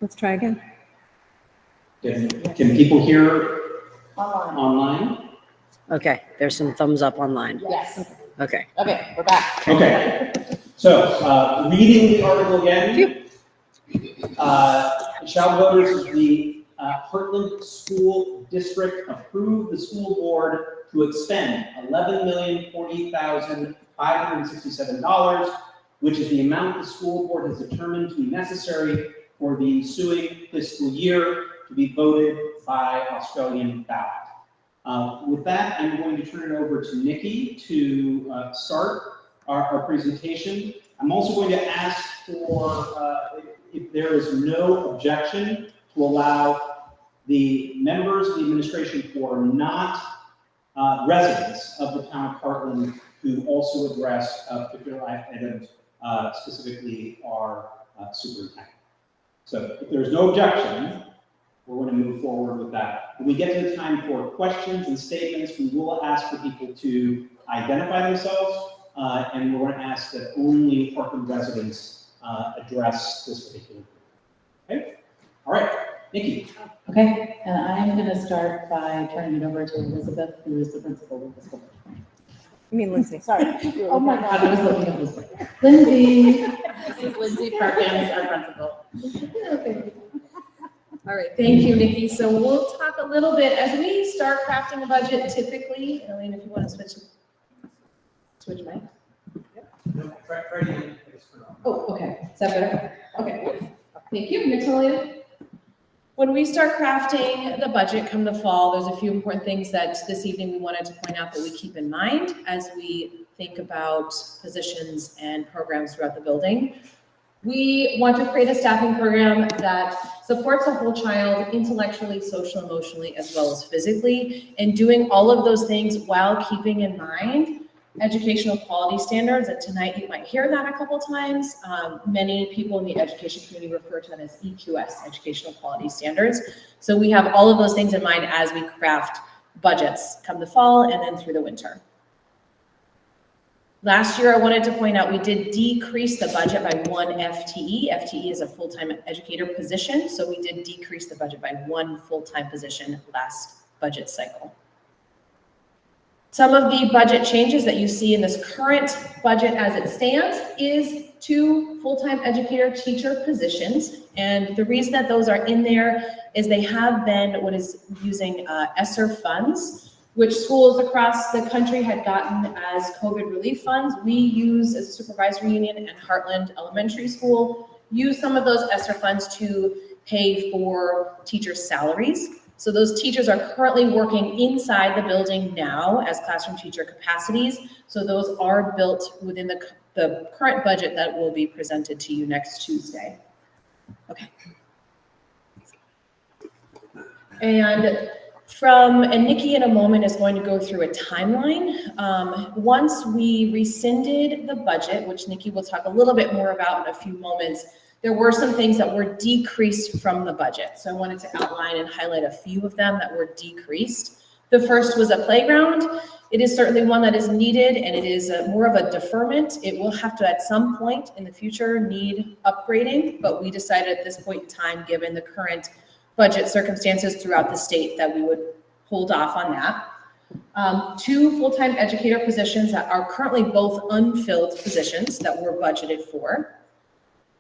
Let's try again. Can people hear online? Okay, there's some thumbs up online. Yes. Okay. Okay, we're back. Okay. So, reading the article again. Shall voters of the Hartland School District approve the school board to expend $11,048,567, which is the amount the school board has determined to be necessary for the ensuing fiscal year to be voted by Australian ballot. With that, I'm going to turn it over to Nikki to start our presentation. I'm also going to ask for, if there is no objection, to allow the members of the administration who are not residents of the town of Hartland to also address particular items, specifically our superintendent. So if there's no objection, we're going to move forward with that. When we get to the time for questions and statements, we will ask for people to identify themselves, and we're going to ask that only Hartland residents address this particular group. Okay? All right, Nikki. Okay, and I'm going to start by turning it over to Elizabeth, who is the principal of the school. You mean Lindsay? Sorry. Oh my God, I was looking at this way. Lindsay. This is Lindsay Perkins, our principal. Okay. All right, thank you, Nikki. So we'll talk a little bit as we start crafting a budget. Typically, Elaine, if you want to switch mic. Oh, okay. Is that better? Okay. Thank you. Next one, Elena. When we start crafting the budget come the fall, there's a few important things that this evening we wanted to point out that we keep in mind as we think about positions and programs throughout the building. We want to create a staffing program that supports a whole child intellectually, social, emotionally, as well as physically, and doing all of those things while keeping in mind educational quality standards. And tonight you might hear that a couple times. Many people in the education community refer to that as EQS, educational quality standards. So we have all of those things in mind as we craft budgets come the fall and then through the winter. Last year, I wanted to point out we did decrease the budget by 1 FTE. FTE is a full-time educator position, so we did decrease the budget by 1 full-time position last budget cycle. Some of the budget changes that you see in this current budget as it stands is 2 full-time educator teacher positions. And the reason that those are in there is they have been what is using ESSER funds, which schools across the country had gotten as COVID relief funds. We use, as a supervisory union, and Hartland Elementary School use some of those ESSER funds to pay for teachers' salaries. So those teachers are currently working inside the building now as classroom teacher capacities. So those are built within the current budget that will be presented to you next Tuesday. Okay. And Nikki in a moment is going to go through a timeline. Once we rescinded the budget, which Nikki will talk a little bit more about in a few moments, there were some things that were decreased from the budget. So I wanted to outline and highlight a few of them that were decreased. The first was a playground. It is certainly one that is needed, and it is more of a deferment. It will have to, at some point in the future, need upgrading, but we decided at this point in time, given the current budget circumstances throughout the state, that we would hold off on that. 2 full-time educator positions that are currently both unfilled positions that were budgeted for.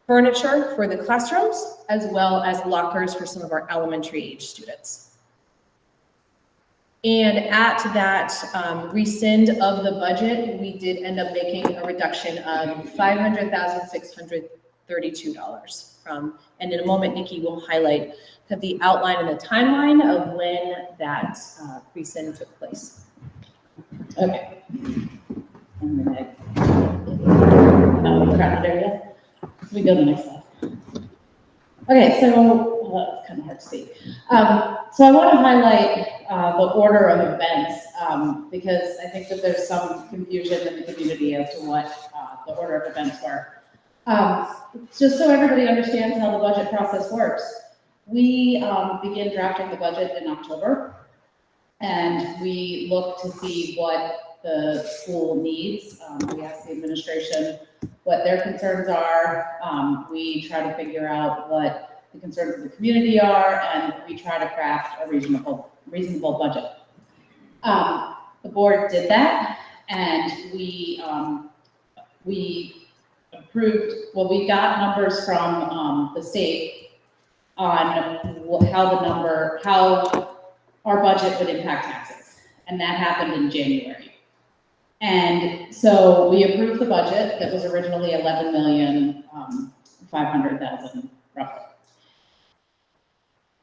Furniture for the classrooms, as well as lockers for some of our elementary age students. And at that rescind of the budget, we did end up making a reduction of $500,632 from, and in a moment, Nikki will highlight the outline and the timeline of when that rescind took place. Okay. We're not there yet. We go to the next slide. Okay, so it's kind of hard to see. So I want to highlight the order of events because I think that there's some confusion in the community as to what the order of events were. Just so everybody understands how the budget process works, we begin drafting the budget in October, and we look to see what the school needs. We ask the administration what their concerns are. We try to figure out what the concerns of the community are, and we try to craft a reasonable budget. The board did that, and we approved, well, we got numbers from the state on how our budget would impact taxes, and that happened in January. And so we approved the budget that was originally 11,500,000 roughly.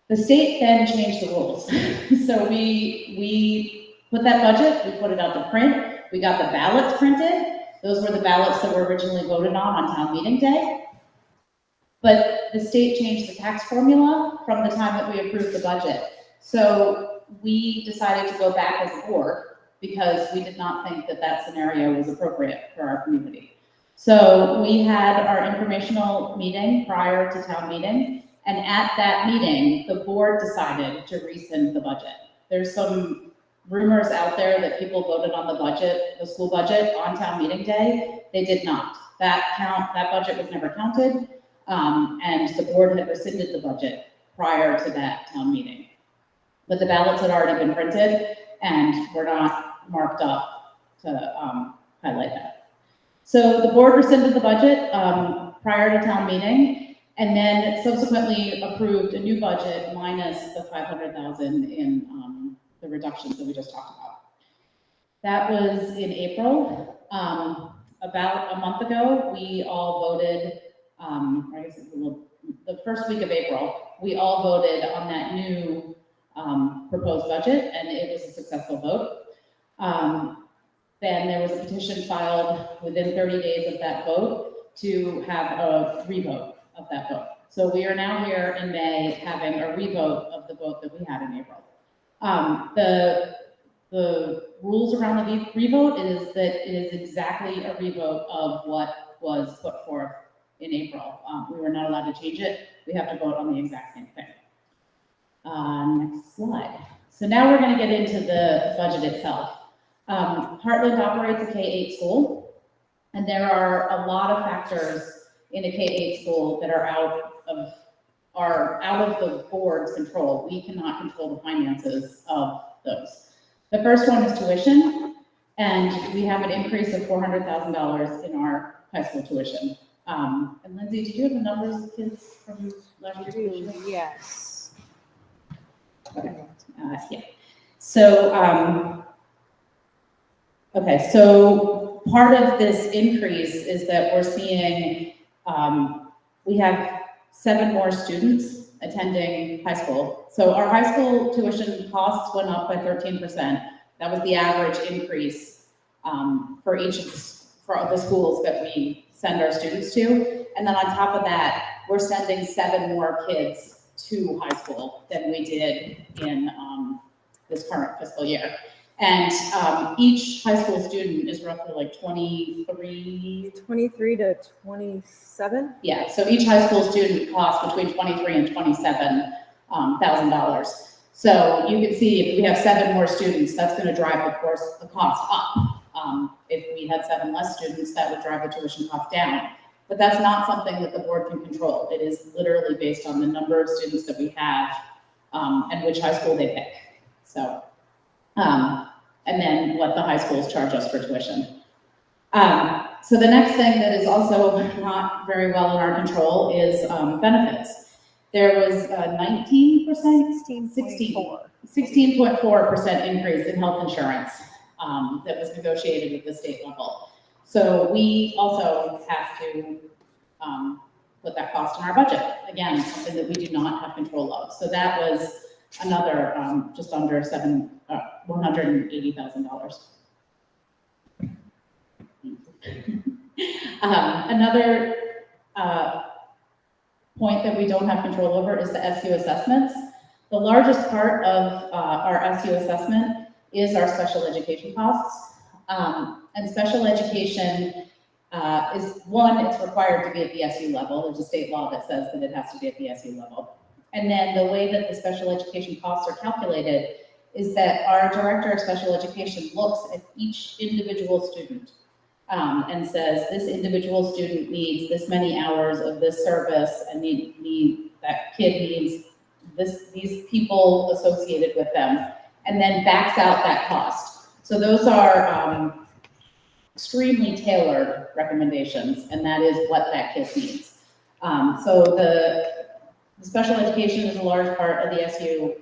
The state then changed the rules. So we put that budget, we put it out to print, we got the ballots printed. Those were the ballots that were originally voted on town meeting day. But the state changed the tax formula from the time that we approved the budget. So we decided to go back as a board because we did not think that that scenario was appropriate for our community. So we had our informational meeting prior to town meeting, and at that meeting, the board decided to rescind the budget. There's some rumors out there that people voted on the budget, the school budget, on town meeting day. They did not. That budget was never counted, and the board had rescinded the budget prior to that town meeting. But the ballots had already been printed and were not marked up to highlight that. So the board rescinded the budget prior to town meeting, and then subsequently approved a new budget minus the 500,000 in the reductions that we just talked about. That was in April. About a month ago, we all voted, I guess it was the first week of April, we all voted on that new proposed budget, and it was a successful vote. Then there was a petition filed within 30 days of that vote to have a revote of that vote. So we are now here in May having a revote of the vote that we had in April. The rules around the revote is that it is exactly a revote of what was put forth in April. We were not allowed to change it. We have to vote on the exact same thing. Next slide. So now we're going to get into the budget itself. Hartland operates a K-8 school, and there are a lot of factors in a K-8 school that are out of the board's control. We cannot control the finances of those. The first one is tuition, and we have an increase of $400,000 in our high school tuition. And Lindsay, did you have the numbers of kids from last year's tuition? Yes. Okay. Yeah. So, okay, so part of this increase is that we're seeing, we have 7 more students attending high school. So our high school tuition costs went up by 13%. That was the average increase for each of the schools that we send our students to. And then on top of that, we're sending 7 more kids to high school than we did in this current fiscal year. And each high school student is roughly like 23 to 27. Yeah, so each high school student costs between $23,000 and $27,000. So you can see if we have 7 more students, that's going to drive the cost up. If we had 7 less students, that would drive the tuition cost down. But that's not something that the board can control. It is literally based on the number of students that we have and which high school they pick. So, and then what the high schools charge us for tuition. So the next thing that is also not very well in our control is benefits. There was a 16.4% increase in health insurance that was negotiated at the state level. So we also have to put that cost in our budget. Again, something that we do not have control of. So that was another just under $180,000. Another point that we don't have control over is the SU assessments. The largest part of our SU assessment is our special education costs. And special education is one, it's required to be at the SU level. There's a state law that says that it has to be at the SU level. And then the way that the special education costs are calculated is that our director of special education looks at each individual student and says, this individual student needs this many hours of this service and that kid needs these people associated with them, and then backs out that cost. So those are extremely tailored recommendations, and that is what that kid needs. So the special education is a large part of the SU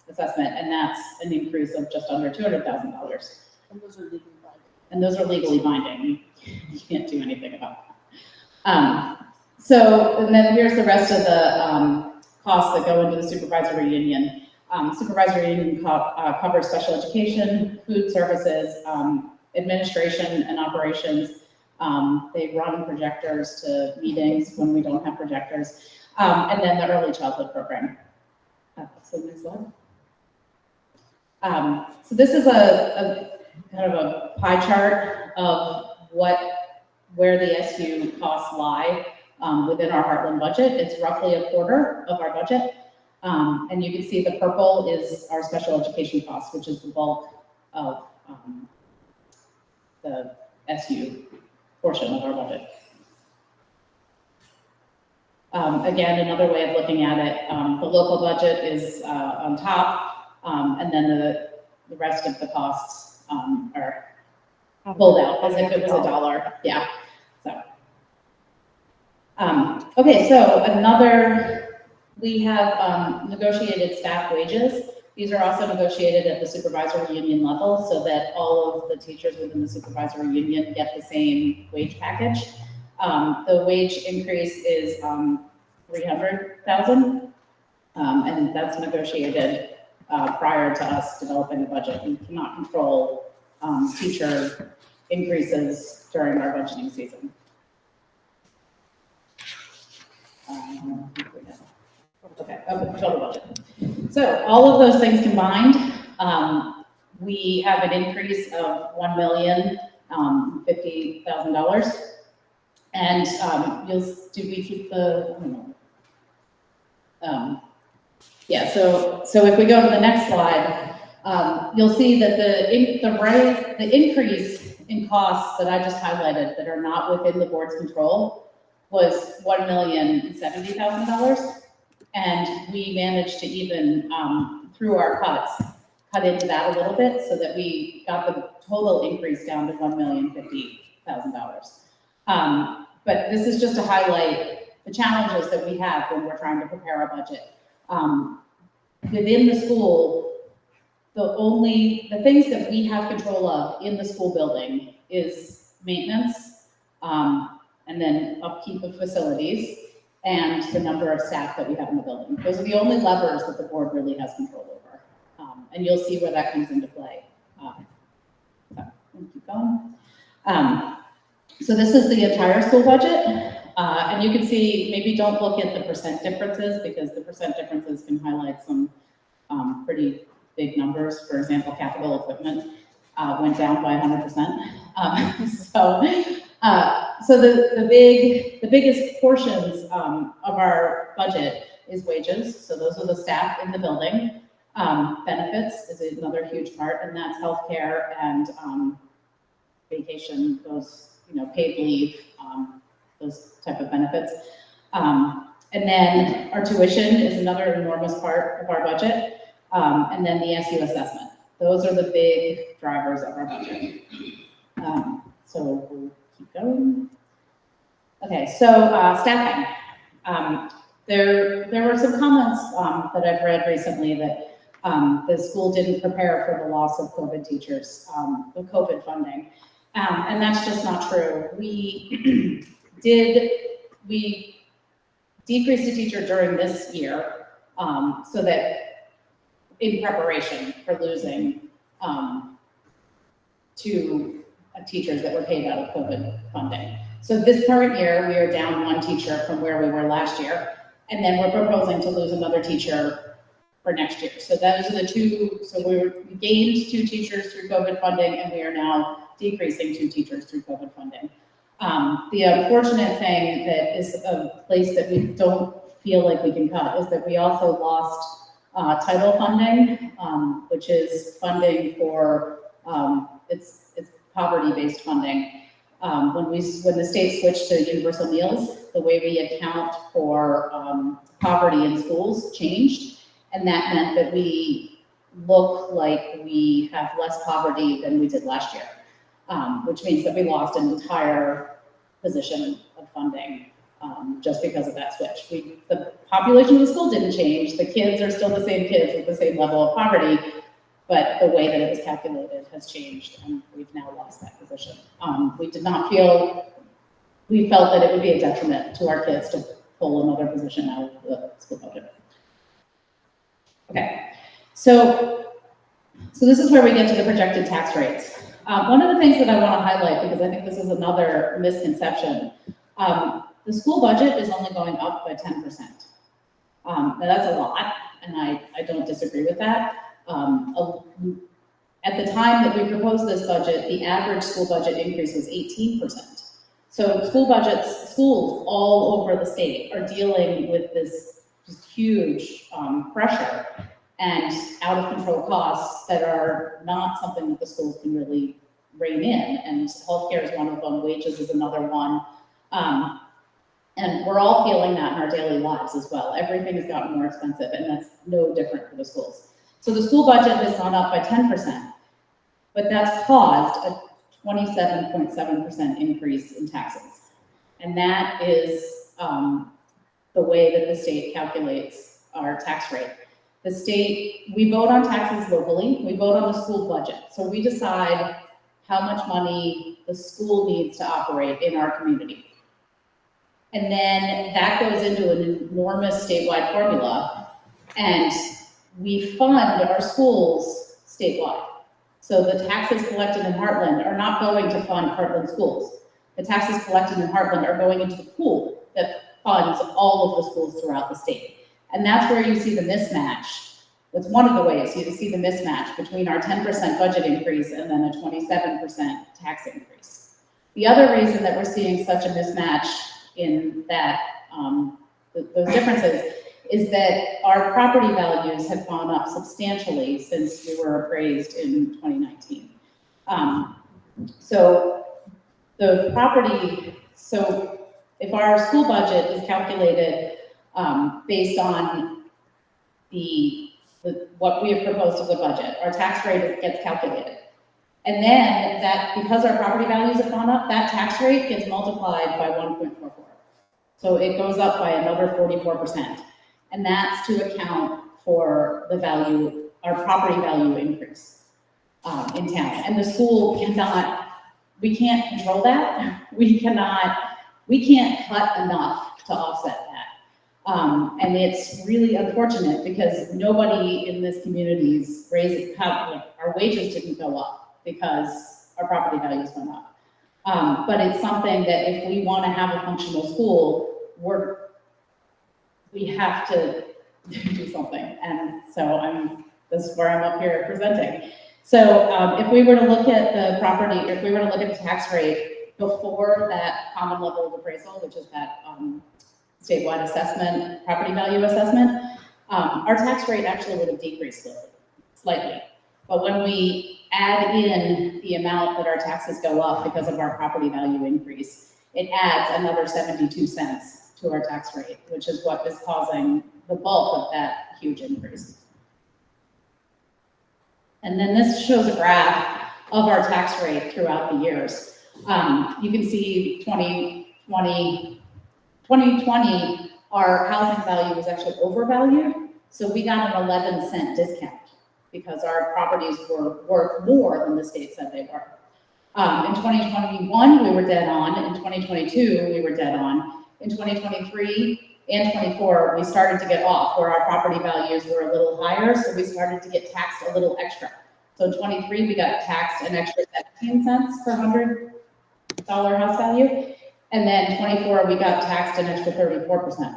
assessment, and that's an increase of just under $200,000. And those are legally binding. And those are legally binding. You can't do anything about that. So, and then here's the rest of the costs that go into the supervisory union. Supervisory union covers special education, food services, administration and operations. They run projectors to meetings when we don't have projectors. And then the early childhood program. So next slide. So this is a kind of a pie chart of where the SU costs lie within our Hartland budget. It's roughly a quarter of our budget. And you can see the purple is our special education costs, which is the bulk of the SU portion of our budget. Again, another way of looking at it, the local budget is on top, and then the rest of the costs are pulled out as if it was $1. Yeah. So, okay. So we have negotiated staff wages. These are also negotiated at the supervisory union level, so that all of the teachers within the supervisory union get the same wage package. The wage increase is $300,000, and that's negotiated prior to us developing the budget. We cannot control teacher increases during our budgeting season. Okay, total budget. So all of those things combined, we have an increase of $1,050,000. And do we keep the, I don't know. Yeah, so if we go to the next slide, you'll see that the increase in costs that I just highlighted that are not within the board's control was $1,070,000. And we managed to even, through our cuts, cut into that a little bit so that we got the total increase down to $1,050,000. But this is just to highlight the challenges that we have when we're trying to prepare our budget. Within the school, the things that we have control of in the school building is maintenance, and then upkeep of facilities, and the number of staff that we have in the building. Those are the only levers that the board really has control over. And you'll see where that comes into play. Keep going. So this is the entire school budget. And you can see, maybe don't look at the percent differences, because the percent differences can highlight some pretty big numbers. For example, capital equipment went down by 100%. So the biggest portions of our budget is wages. So those are the staff in the building. Benefits is another huge part, and that's healthcare and vacation, those, paid leave, those type of benefits. And then our tuition is another enormous part of our budget. And then the SU assessment. Those are the big drivers of our budget. So we'll keep going. Okay, so staffing. There were some comments that I've read recently that the school didn't prepare for the loss of COVID teachers, the COVID funding. And that's just not true. We decreased a teacher during this year so that in preparation for losing two teachers that were paid out of COVID funding. So this current year, we are down one teacher from where we were last year, and then we're proposing to lose another teacher for next year. So those are the two, so we gained 2 teachers through COVID funding, and we are now decreasing 2 teachers through COVID funding. The unfortunate thing that is a place that we don't feel like we can cut is that we also lost title funding, which is funding for, it's poverty-based funding. When the state switched to universal meals, the way we account for poverty in schools changed. And that meant that we look like we have less poverty than we did last year, which means that we lost an entire position of funding just because of that switch. The population of the school didn't change. The kids are still the same kids with the same level of poverty, but the way that it was calculated has changed, and we've now lost that position. We felt that it would be a detriment to our kids to pull another position out of the school budget. Okay, so this is where we get to the projected tax rates. One of the things that I want to highlight, because I think this is another misconception, the school budget is only going up by 10%. Now that's a lot, and I don't disagree with that. At the time that we proposed this budget, the average school budget increase was 18%. So schools all over the state are dealing with this just huge pressure and out of control costs that are not something that the schools can really rein in. And healthcare is one of them, wages is another one. And we're all feeling that in our daily lives as well. Everything has gotten more expensive, and that's no different for the schools. So the school budget has gone up by 10%, but that's caused a 27.7% increase in taxes. And that is the way that the state calculates our tax rate. The state, we vote on taxes locally, we vote on the school budget. So we decide how much money the school needs to operate in our community. And then that goes into an enormous statewide formula, and we fund our schools statewide. So the taxes collected in Hartland are not going to fund Hartland schools. The taxes collected in Hartland are going into the pool that funds all of the schools throughout the state. And that's where you see the mismatch. That's one of the ways you see the mismatch between our 10% budget increase and then a 27% tax increase. The other reason that we're seeing such a mismatch in that, those differences is that our property values have gone up substantially since we were appraised in 2019. So if our school budget is calculated based on what we have proposed as a budget, our tax rate gets calculated. And then because our property values have gone up, that tax rate gets multiplied by 1.44. So it goes up by another 44%. And that's to account for the value, our property value increase in town. And the school we can't control that. We can't cut enough to offset that. And it's really unfortunate because nobody in this community is our wages didn't go up because our property values went up. But it's something that if we want to have a functional school, we have to do something. And so this is where I'm up here presenting. So if we were to look at the tax rate before that common level of appraisal, which is that statewide assessment, property value assessment, our tax rate actually would have decreased slightly. But when we add in the amount that our taxes go up because of our property value increase, it adds another 72 cents to our tax rate, which is what is causing the bulk of that huge increase. And then this shows a graph of our tax rate throughout the years. You can see 2020, our housing value was actually overvalued. So we got an 11-cent discount because our properties were worth more than the state said they were. In 2021, we were dead on. In 2022, we were dead on. In 2023 and 24, we started to get off where our property values were a little higher, so we started to get taxed a little extra. So in 23, we got taxed an extra 17 cents per $100 house value, and then 24, we got taxed an extra 34%.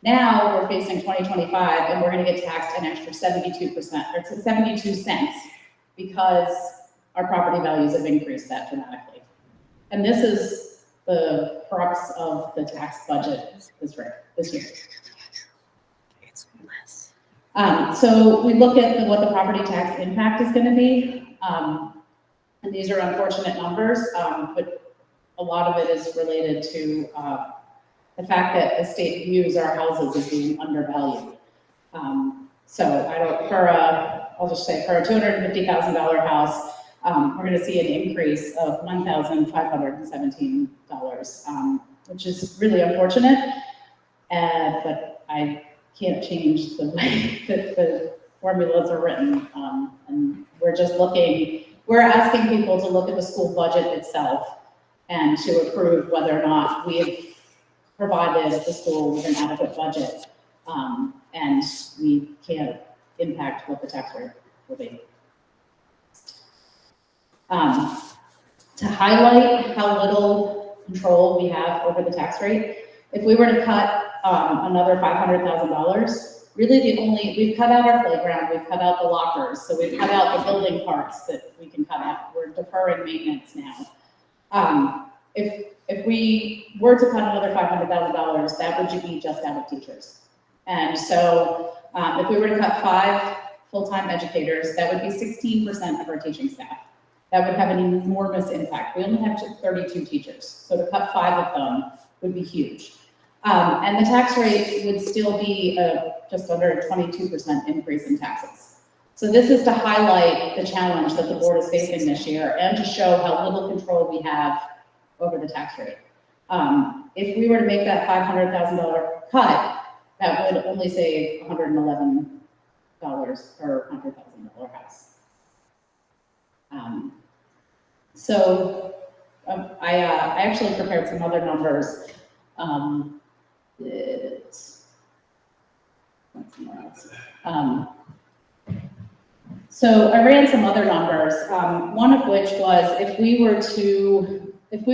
Now we're facing 2025, and we're going to get taxed an extra 72%, or 72 cents, because our property values have increased that dramatically. And this is the crux of the tax budget this year. It's less. So we look at what the property tax impact is going to be, and these are unfortunate numbers, but a lot of it is related to, the fact that the state views our houses as being undervalued. So I'll just say for a $250,000 house, we're gonna see an increase of $1,517, which is really unfortunate. But I can't change the way that the formulas are written. And we're asking people to look at the school budget itself and to approve whether or not we have provided the school with an adequate budget. And we can't impact what the tax rate will be. To highlight how little control we have over the tax rate, if we were to cut another $500,000, really we've cut out our playground, we've cut out the lockers, so we've cut out the building parts that we can cut out. We're deferring maintenance now. If we were to cut another $500,000, that would be just out of teachers. And so if we were to cut 5 full-time educators, that would be 16% of our teaching staff. That would have an enormous impact. We only have 32 teachers, so to cut 5 of them would be huge. And the tax rate would still be just under a 22% increase in taxes. So this is to highlight the challenge that the board is facing this year and to show how little control we have over the tax rate. If we were to make that $500,000 cut, that would only save $111 per $100,000 house. I actually prepared some other numbers. So I ran some other numbers. One of which was if we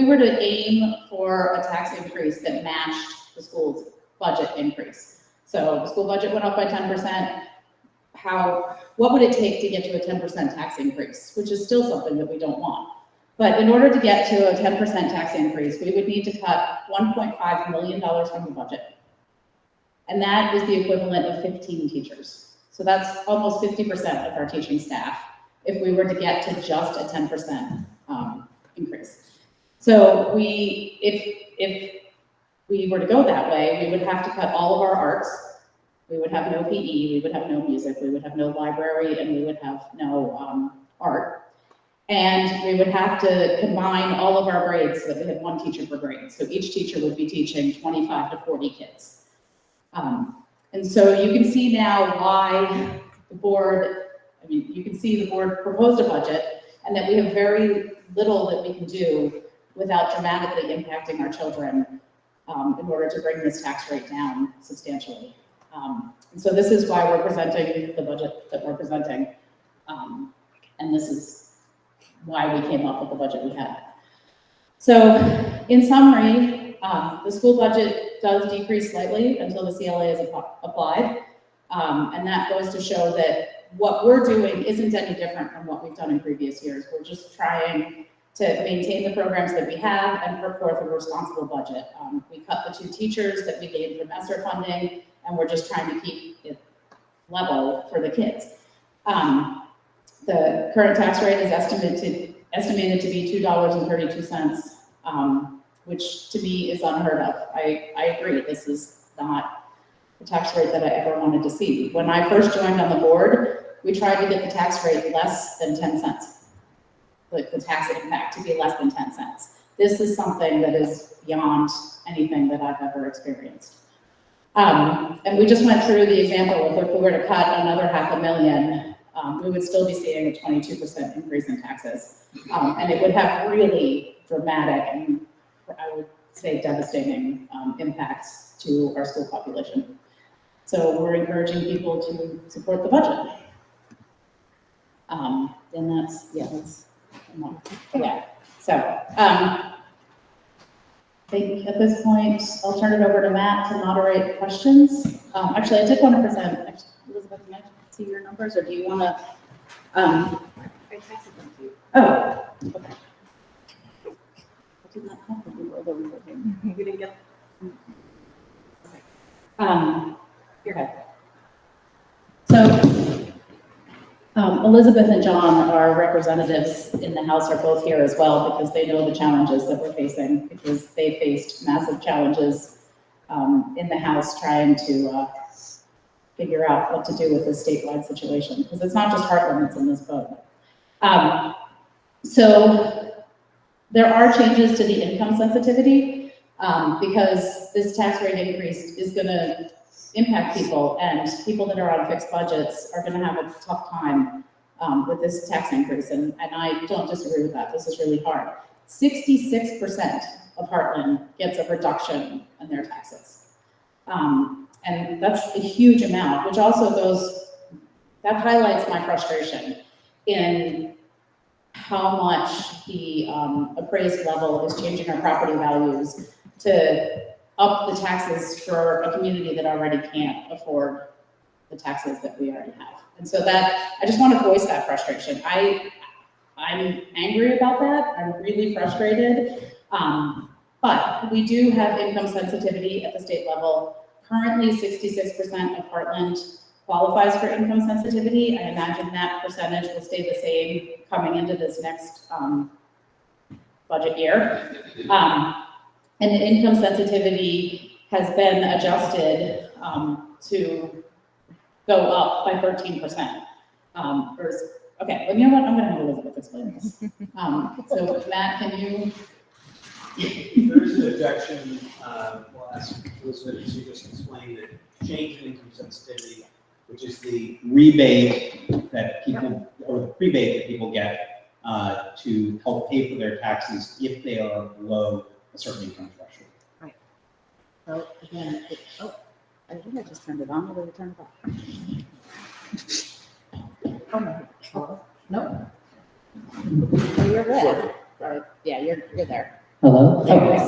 were to aim for a tax increase that matched the school's budget increase. So the school budget went up by 10%. What would it take to get to a 10% tax increase, which is still something that we don't want. But in order to get to a 10% tax increase, we would need to cut $1.5 million from the budget. And that is the equivalent of 15 teachers. So that's almost 50% of our teaching staff if we were to get to just a 10% increase. So if we were to go that way, we would have to cut all of our arts. We would have no PE, we would have no music, we would have no library, and we would have no art. And we would have to combine all of our grades so that we had 1 teacher per grade. So each teacher would be teaching 25 to 40 kids. And so you can see now why the board proposed a budget and that we have very little that we can do without dramatically impacting our children in order to bring this tax rate down substantially. And so this is why we're presenting the budget that we're presenting. And this is why we came up with the budget we had. So in summary, the school budget does decrease slightly until the CLA is applied. And that goes to show that what we're doing isn't any different from what we've done in previous years. We're just trying to maintain the programs that we have and put forth a responsible budget. We cut the 2 teachers that we gained from ESSER funding, and we're just trying to keep it level for the kids. The current tax rate is estimated to be $2.32, which to me is unheard of. I agree, this is not the tax rate that I ever wanted to see. When I first joined on the board, we tried to get the tax rate less than 10 cents, like the tax impact to be less than 10 cents. This is something that is beyond anything that I've ever experienced. And we just went through the example of if we were to cut another $500,000, we would still be seeing a 22% increase in taxes. And it would have really dramatic and I would say devastating impacts to our school population. So we're encouraging people to support the budget. And that's. So I think at this point, I'll turn it over to Matt to moderate questions. Actually, I did want to present, Elizabeth, can I see your numbers, or do you want to? I texted them to you. Oh, okay. I did not have them, although we were here. We didn't get them. Okay. Your head. So Elizabeth and John, our representatives in the House, are both here as well because they know the challenges that we're facing, because they faced massive challenges in the House trying to figure out what to do with this statewide situation, because it's not just Hartland that's in this boat. So there are changes to the income sensitivity because this tax rate increase is going to impact people, and people that are on fixed budgets are going to have a tough time with this tax increase, and I don't disagree with that. This is really hard. 66% of Hartland gets a reduction in their taxes. And that's a huge amount, which also that highlights my frustration in how much the appraised level is changing our property values to up the taxes for a community that already can't afford the taxes that we already have. And so I just want to voice that frustration. I'm angry about that. I'm really frustrated. But we do have income sensitivity at the state level. Currently, 66% of Hartland qualifies for income sensitivity. I imagine that percentage will stay the same coming into this next budget year. And the income sensitivity has been adjusted to go up by 13%. Okay, well, you know what? I'm going to have Elizabeth explain this. So Matt, can you? If there is an objection, we'll ask Elizabeth to just explain the change in income sensitivity, which is the Rebate that people, or the rebate that people get to help pay for their taxes if they are below a certain income threshold. Right. So again, I think I just turned it on. Or did I turn it off? Oh no. No. Oh, you're red. Yeah, you're there. Hello? Okay,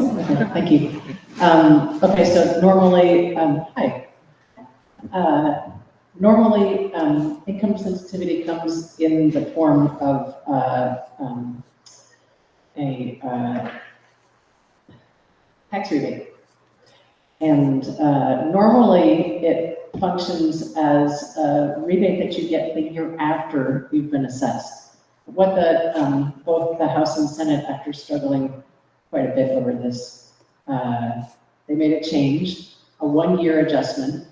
thank you. Okay, so normally, hi. Normally, income sensitivity comes in the form of a tax rebate. And normally, it functions as a rebate that you get the year after you've been assessed. What both the House and Senate, after struggling quite a bit over this, they made a change, a 1-year adjustment.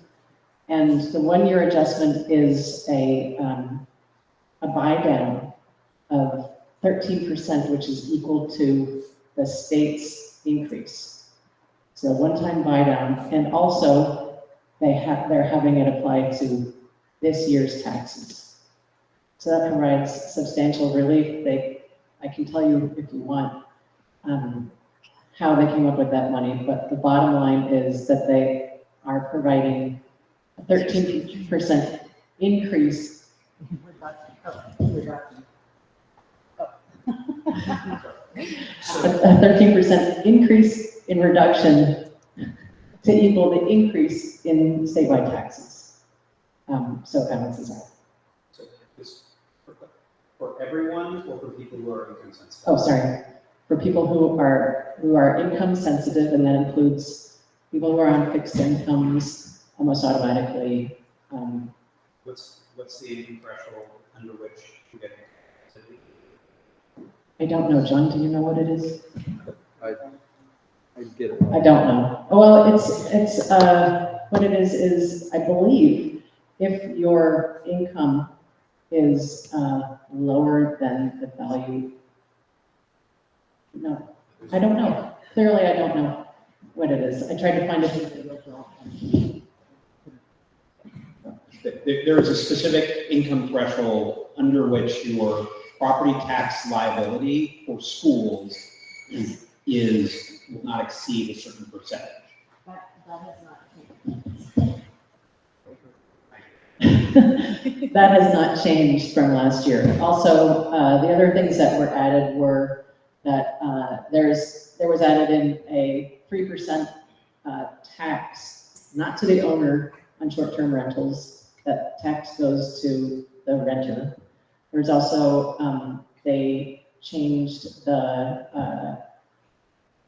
And the 1-year adjustment is a buy down of 13%, which is equal to the state's increase. So one-time buy down, and also they're having it applied to this year's taxes. So that provides substantial relief. I can tell you if you want how they came up with that money, but the bottom line is that they are providing a 13% increase. A 13% increase in reduction to equal the increase in statewide taxes. So it balances out. So this for everyone or for people who are income sensitive? Oh, sorry. For people who are income sensitive, and that includes people who are on fixed incomes almost automatically. What's the income threshold under which you get income sensitivity? I don't know, John, do you know what it is? I get it. I don't know. Well, it's what it is I believe if your income is lower than the value. No, I don't know. Clearly, I don't know what it is. I tried to find it. There is a specific income threshold under which your property tax liability for schools will not exceed a certain percentage. That has not changed from last year. Also, the other things that were added were that there was added in a 3% tax, not to the owner on short-term rentals. That tax goes to the renter. There's also, they changed the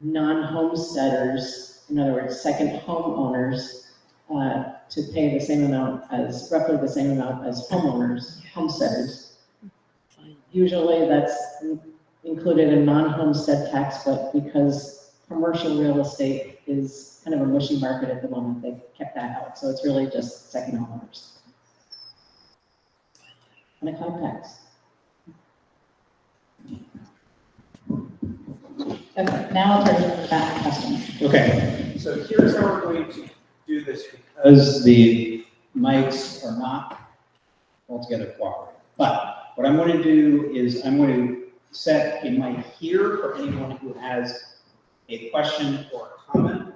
non-homesteaders, in other words, second homeowners, to pay the same amount as, roughly the same amount as homeowners, homesteaders. Usually that's included in non-homestead tax, but because commercial real estate is kind of a mushy market at the moment, they've kept that out. So it's really just second homeowners. And a tax. Okay, now I'll turn it back to question. Okay, so here's how we're going to do this because the mics are not altogether cooperative. But what I'm going to do is I'm going to set a mic here for anyone who has a question or a comment.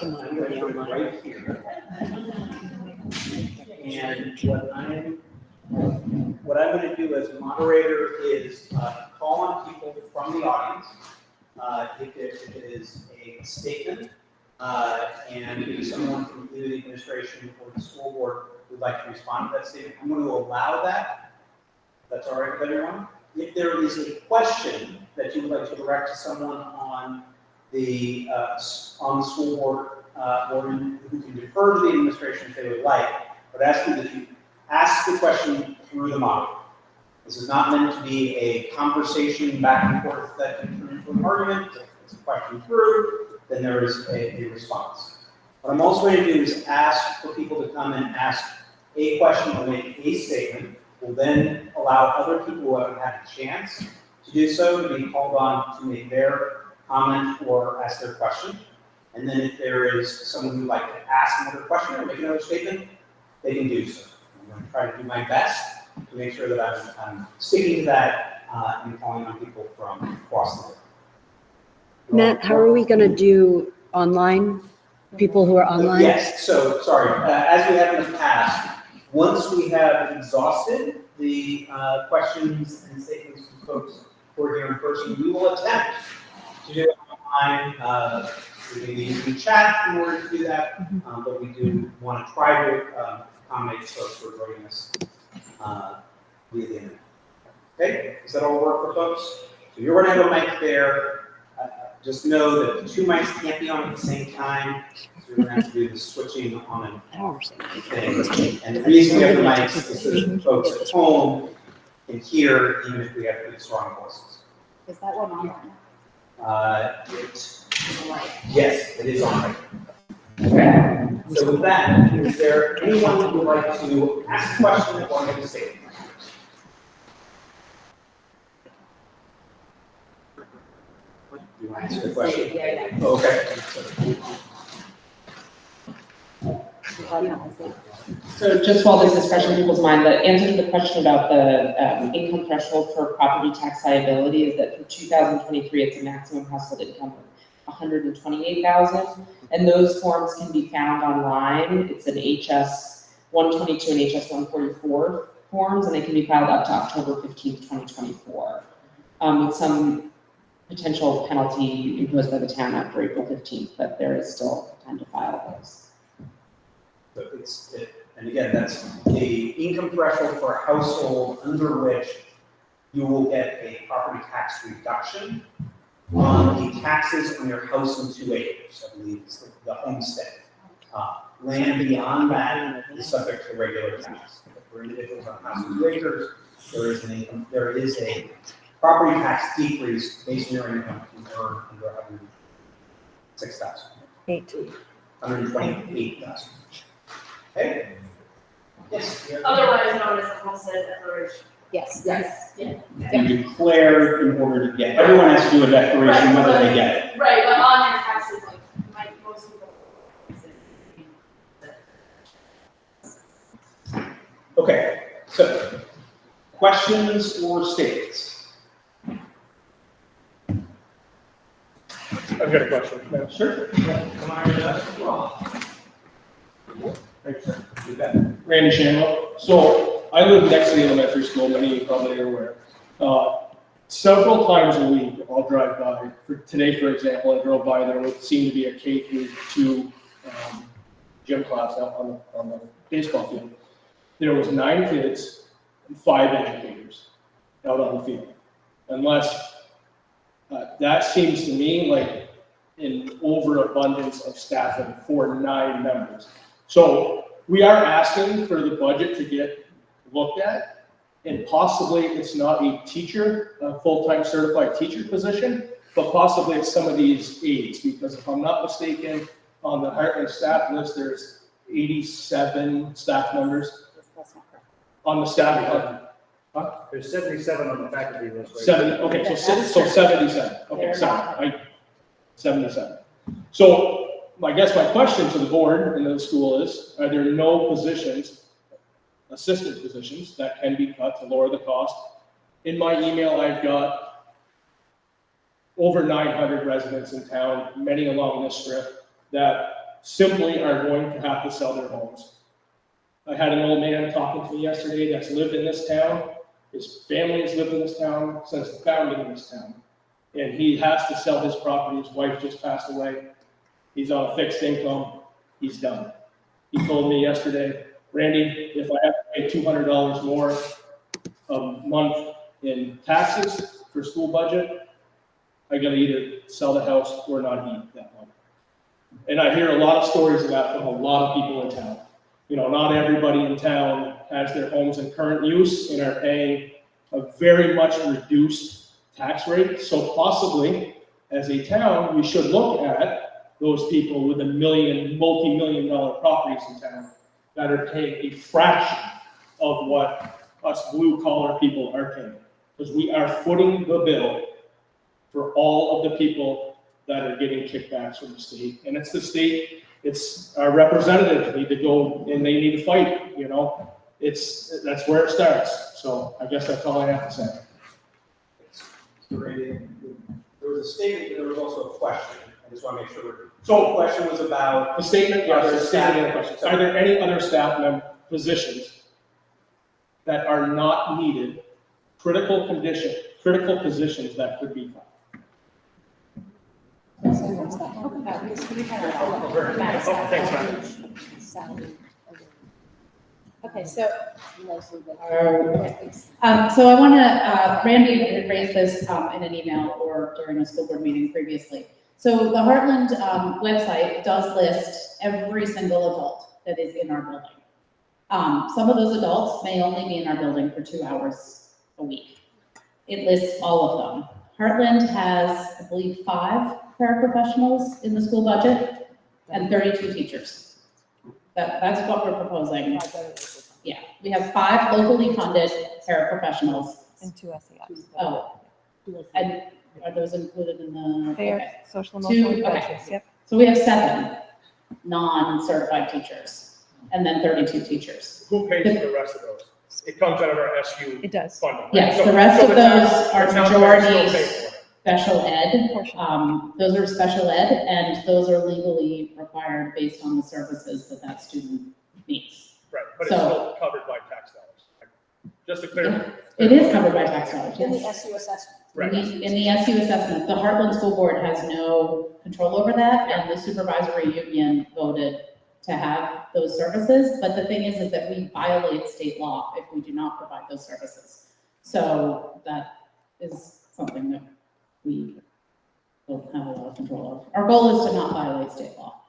I'm going to put it right here. And what I'm going to do as moderator is call on people from the audience. If it is a statement, and if someone from either the administration or the school board would like to respond to that statement, I'm going to allow that. That's all right with everyone? If there is a question that you would like to direct to someone on the school board, or who can defer to the administration if they would like, but ask you that you ask the question through the moderator. This is not meant to be a conversation back and forth that can turn into an argument. If it's a question through, then there is a response. What I'm also going to do is ask for people to come and ask a question or make a statement. We'll then allow other people who haven't had a chance to do so to be called on to make their comment or ask their question. And then if there is someone who'd like to ask another question or make another statement, they can do so. I'm going to try to do my best to make sure that I'm sticking to that and calling on people from across the board. Matt, how are we going to do online, people who are online? Yes, so, sorry, as we have in the past, once we have exhausted the questions and statements from folks who are here in person, we will attempt to do it online. We can use the chat in order to do that, but we do want to try to accommodate folks who are joining us via the internet. Okay, does that all work for folks? So you're going to have a mic there. Just know that the two mics can't be on at the same time. So you're going to have to do the switching on a thing. And the reason we have the mics is so that folks at home can hear even if we have good strong voices. Is that one on? Yes, it is on. Okay. So with that, is there anyone who would like to ask a question or make a statement? You want to ask a question? Okay. So just while this is fresh in people's mind, the answer to the question about the income threshold for property tax liability is that for 2023, it's a maximum household income of $128,000, and those forms can be found online. It's an HS 122 and HS 144 forms, and they can be filed up to October 15th, 2024, with some potential penalty imposed by the town after April 15th, but there is still time to file those. So and again, that's the income threshold for a household under which you will get a property tax reduction on the taxes on your house and 2 acres, I believe is the homestead. Land beyond that is subject to regular tax. For individuals on house and 2 acres, there is a property tax decrease based on your income under 106,000. 128,000. Okay. Yes. Otherwise known as the homestead declaration. Yes. Yes. Yeah. You declare in order to get, everyone has to do a declaration whether they get it. Right, but on your taxes, like most people. Okay, so questions or statements? I've got a question. Matt. Sure. Am I ask? Thanks, sir. You bet. Randy Shamrock. So I live next to the elementary school, many of you probably are aware. Several times a week, I'll drive by. Today, for example, I drove by, there would seem to be a K-2 gym class out on the baseball field. There was 9 kids and 5 educators out on the field. Unless, that seems to me like an overabundance of staffing for 9 members. So we are asking for the budget to get looked at, and possibly it's not a teacher, a full-time certified teacher position, but possibly it's some of these aides, because if I'm not mistaken, on the Hartland staff list, there's 87 staff members on the staff. There's 77 on the faculty list. Right? 70, okay, so 77, okay, sorry, 77. So I guess my question to the board and the school is, are there no positions, assistant positions, that can be cut to lower the cost? In my email, I've got over 900 residents in town, many along this strip, that simply are going to have to sell their homes. I had an old man talking to me yesterday that's lived in this town. His family has lived in this town since the founding of this town. And he has to sell his property. His wife just passed away. He's on a fixed income. He's done. He told me yesterday, Randy, if I have to pay $200 more a month in taxes for school budget, I gotta either sell the house or not eat that month. And I hear a lot of stories of that from a lot of people in town. You know, not everybody in town has their homes in current use and are paying a very much reduced tax rate. So possibly, as a town, we should look at those people with multi-million-dollar properties in town that are paying a fraction of what us blue-collar people are paying. Because we are footing the bill for all of the people that are getting kickbacks from the state. And it's the state, it's our representatives need to go and they need to fight, you know? That's where it starts. So I guess that's all I have to say. Randy, there was a statement, but there was also a question. I just want to make sure. So the question was about The statement, yes, Other the statement and staff- questions. Are there any other staff member positions that are not needed, critical positions that could be cut? Okay, so. So I want to, Randy had raised this in an email or during a school board meeting previously. So the Hartland website does list every single adult that is in our building. Some of those adults may only be in our building for 2 hours a week. It lists all of them. Hartland has, I believe, 5 paraprofessionals in the school budget and 32 teachers. That's what we're proposing. Yeah, we have 5 locally funded paraprofessionals. And 2 SEIs. Oh, and are those included in the? They are Okay. social Two- emotional okay. interventions, yep. So we have 7 non-certified teachers and then 32 teachers. Who pays for the rest of those? It comes out of our SU It does. funding. right? Yes, So- the rest so of the town- those are the town majority still pays for it. special ed. Portion. Those are special ed and those are legally required based on the services that student needs. Right, but it's So- still covered by tax dollars. Just to clear. It is covered by tax dollars, In the yes. SU assessment. Right. In the SU assessment, the Hartland School Board has no control over that, and the supervisory union voted to have those services. But the thing is that we violate state law if we do not provide those services. So that is something that we don't have a lot of control of. Our goal is to not violate state law.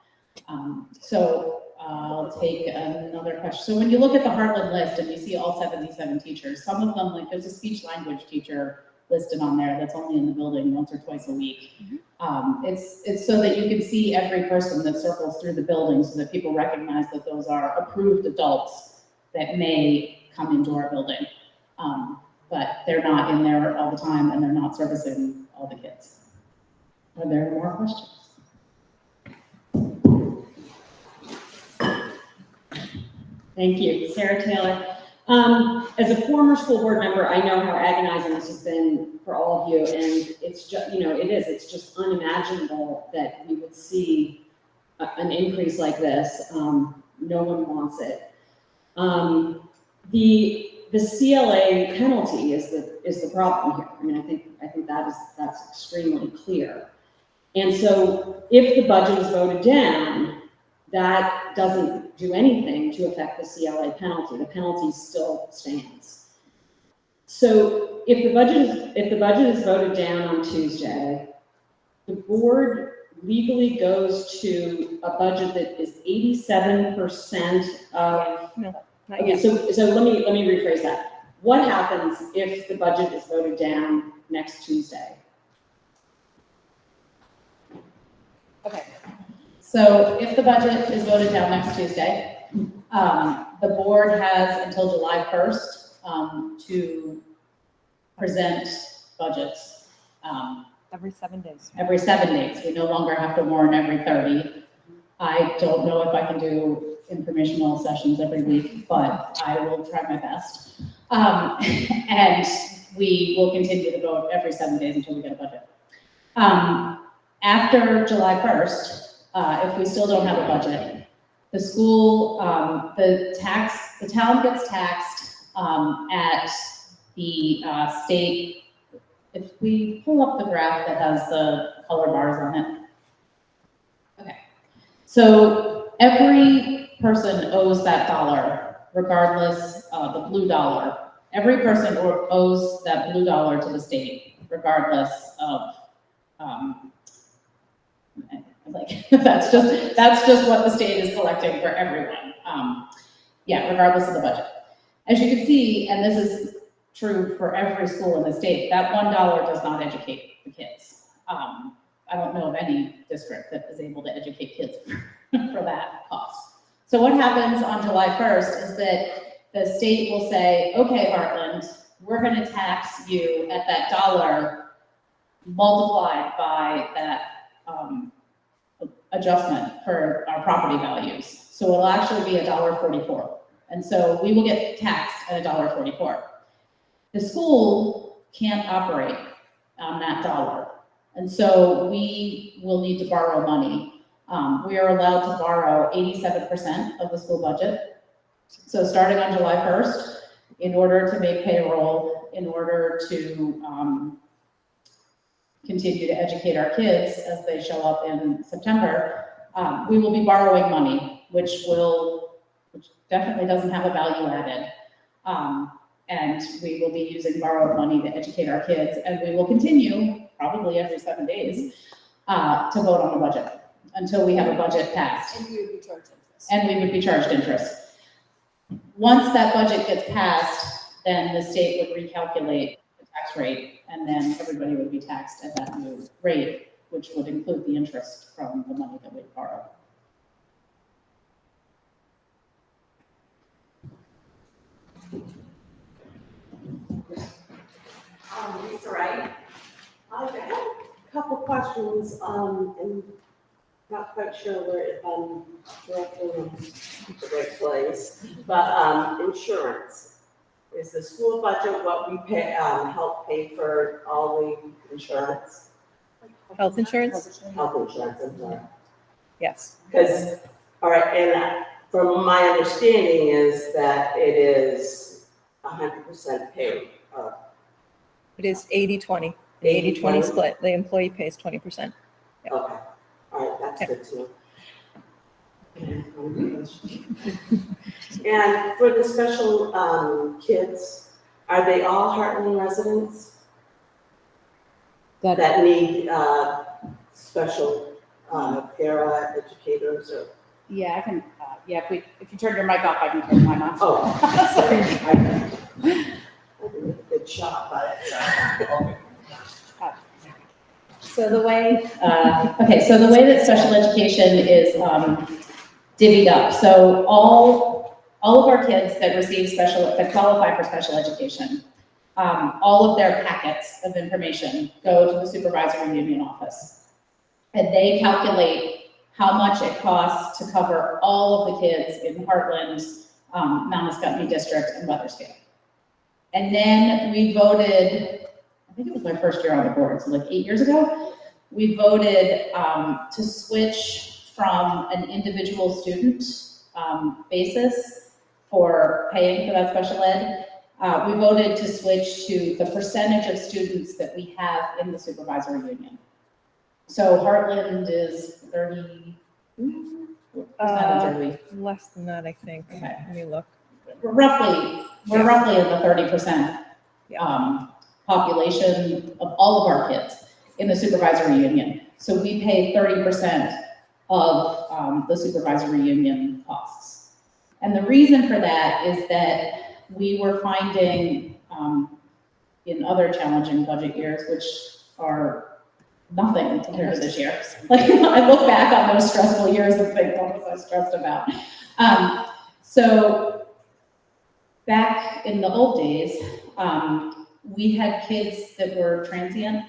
I'll take another question. So when you look at the Hartland list and you see all 77 teachers, some of them, like there's a speech language teacher listed on there that's only in the building once or twice a week. It's so that you can see every person that circles through the building so that people recognize that those are approved adults that may come into our building. But they're not in there all the time and they're not servicing all the kids. Are there more questions? Thank you. Sarah Taylor. As a former school board member, I know how agonizing this has been for all of you, and it's just, it's just unimaginable that we would see an increase like this. No one wants it. The CLA penalty is the problem here. I mean, I think that's extremely clear. And so if the budget is voted down, that doesn't do anything to affect the CLA penalty. The penalty still stands. So if the budget is voted down on Tuesday, the board legally goes to a budget that is 87% of. Not Okay, yet. so let me rephrase that. What happens if the budget is voted down next Tuesday? Okay. So if the budget is voted down next Tuesday, the board has until July 1st to present budgets. Every 7 days. Every 7 days. We no longer have to warn every 30. I don't know if I can do informational sessions every week, but I will try my best. And we will continue to vote every 7 days until we get a budget. After July 1st, if we still don't have a budget, the school, the town gets taxed at the state. If we pull up the graph that has the color bars on it. Okay. So every person owes that dollar, regardless of the blue dollar. Every person owes that blue dollar to the state, regardless of, like, that's just what the state is collecting for everyone. Yeah, regardless of the budget. As you can see, and this is true for every school in the state, that $1 does not educate the kids. I don't know of any district that is able to educate kids for that cost. So what happens on July 1st is that the state will say, okay, Hartland, we're gonna tax you at that dollar multiplied by that adjustment for our property values. So it'll actually be $1.44. And so we will get taxed at $1.44. The school can't operate on that dollar. And so we will need to borrow money. We are allowed to borrow 87% of the school budget. So starting on July 1st, in order to make payroll, in order to continue to educate our kids as they show up in September, we will be borrowing money, which definitely doesn't have a value added. And we will be using borrowed money to educate our kids, and we will continue, probably every 7 days, to vote on the budget until we have a budget passed. And you would be charged interest. And we would be charged interest. Once that budget gets passed, then the state would recalculate the tax rate, and then everybody would be taxed at that new rate, which would include the interest from the money that we borrow. Lisa Wright. I have a couple questions, and not quite sure if I'm directly in the right place, but, insurance. Is the school budget what we pay, help pay for all the insurance? Health insurance? Health insurance, I'm sorry. Yes. Because, all right, and from my understanding is that it is 100% paid. It is 80-20, the 80-20 80-20 split. The employee pays 20%. Okay, all right, that's good to know. And for the special kids, are they all Hartland residents that need special para educators or? Yeah, I can, yeah, if you turn your mic off, I can turn mine off. Oh, sorry. I did a good job, but. So the way, okay, so the way that special education is divvied up. So all of our kids that qualify for special education, all of their packets of information go to the supervisory union office. And they calculate how much it costs to cover all of the kids in Hartland, Mount Escutney District, and Weathersfield. And then we voted, I think it was my first year on the board, so like 8 years ago, we voted to switch from an individual student basis for paying for that special ed. We voted to switch to the percentage of students that we have in the supervisory union. So Hartland is 30, what percentage are we? Less than that, I think. Okay. Let me look. We're roughly in the 30% population of all of our kids in the supervisory union. So we pay 30% of the supervisory union costs. And the reason for that is that we were finding in other challenging budget years, which are nothing compared to this year. Like, I look back on those stressful years and think, what was I stressed about? So back in the old days, we had kids that were transient.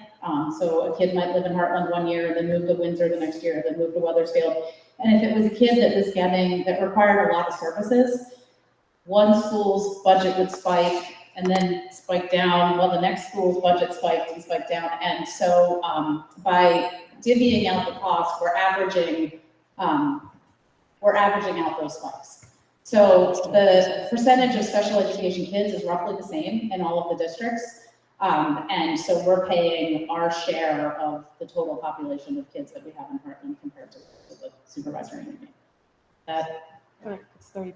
So a kid might live in Hartland one year and then move to Windsor the next year, then move to Weathersfield. And if it was a kid that required a lot of services, one school's budget would spike and then spike down, while the next school's budget spiked and spiked down. And so by divvying out the cost, we're averaging out those spikes. So the percentage of special education kids is roughly the same in all of the districts. And so we're paying our share of the total population of kids that we have in Hartland compared to the supervisory union. It's 30.54%.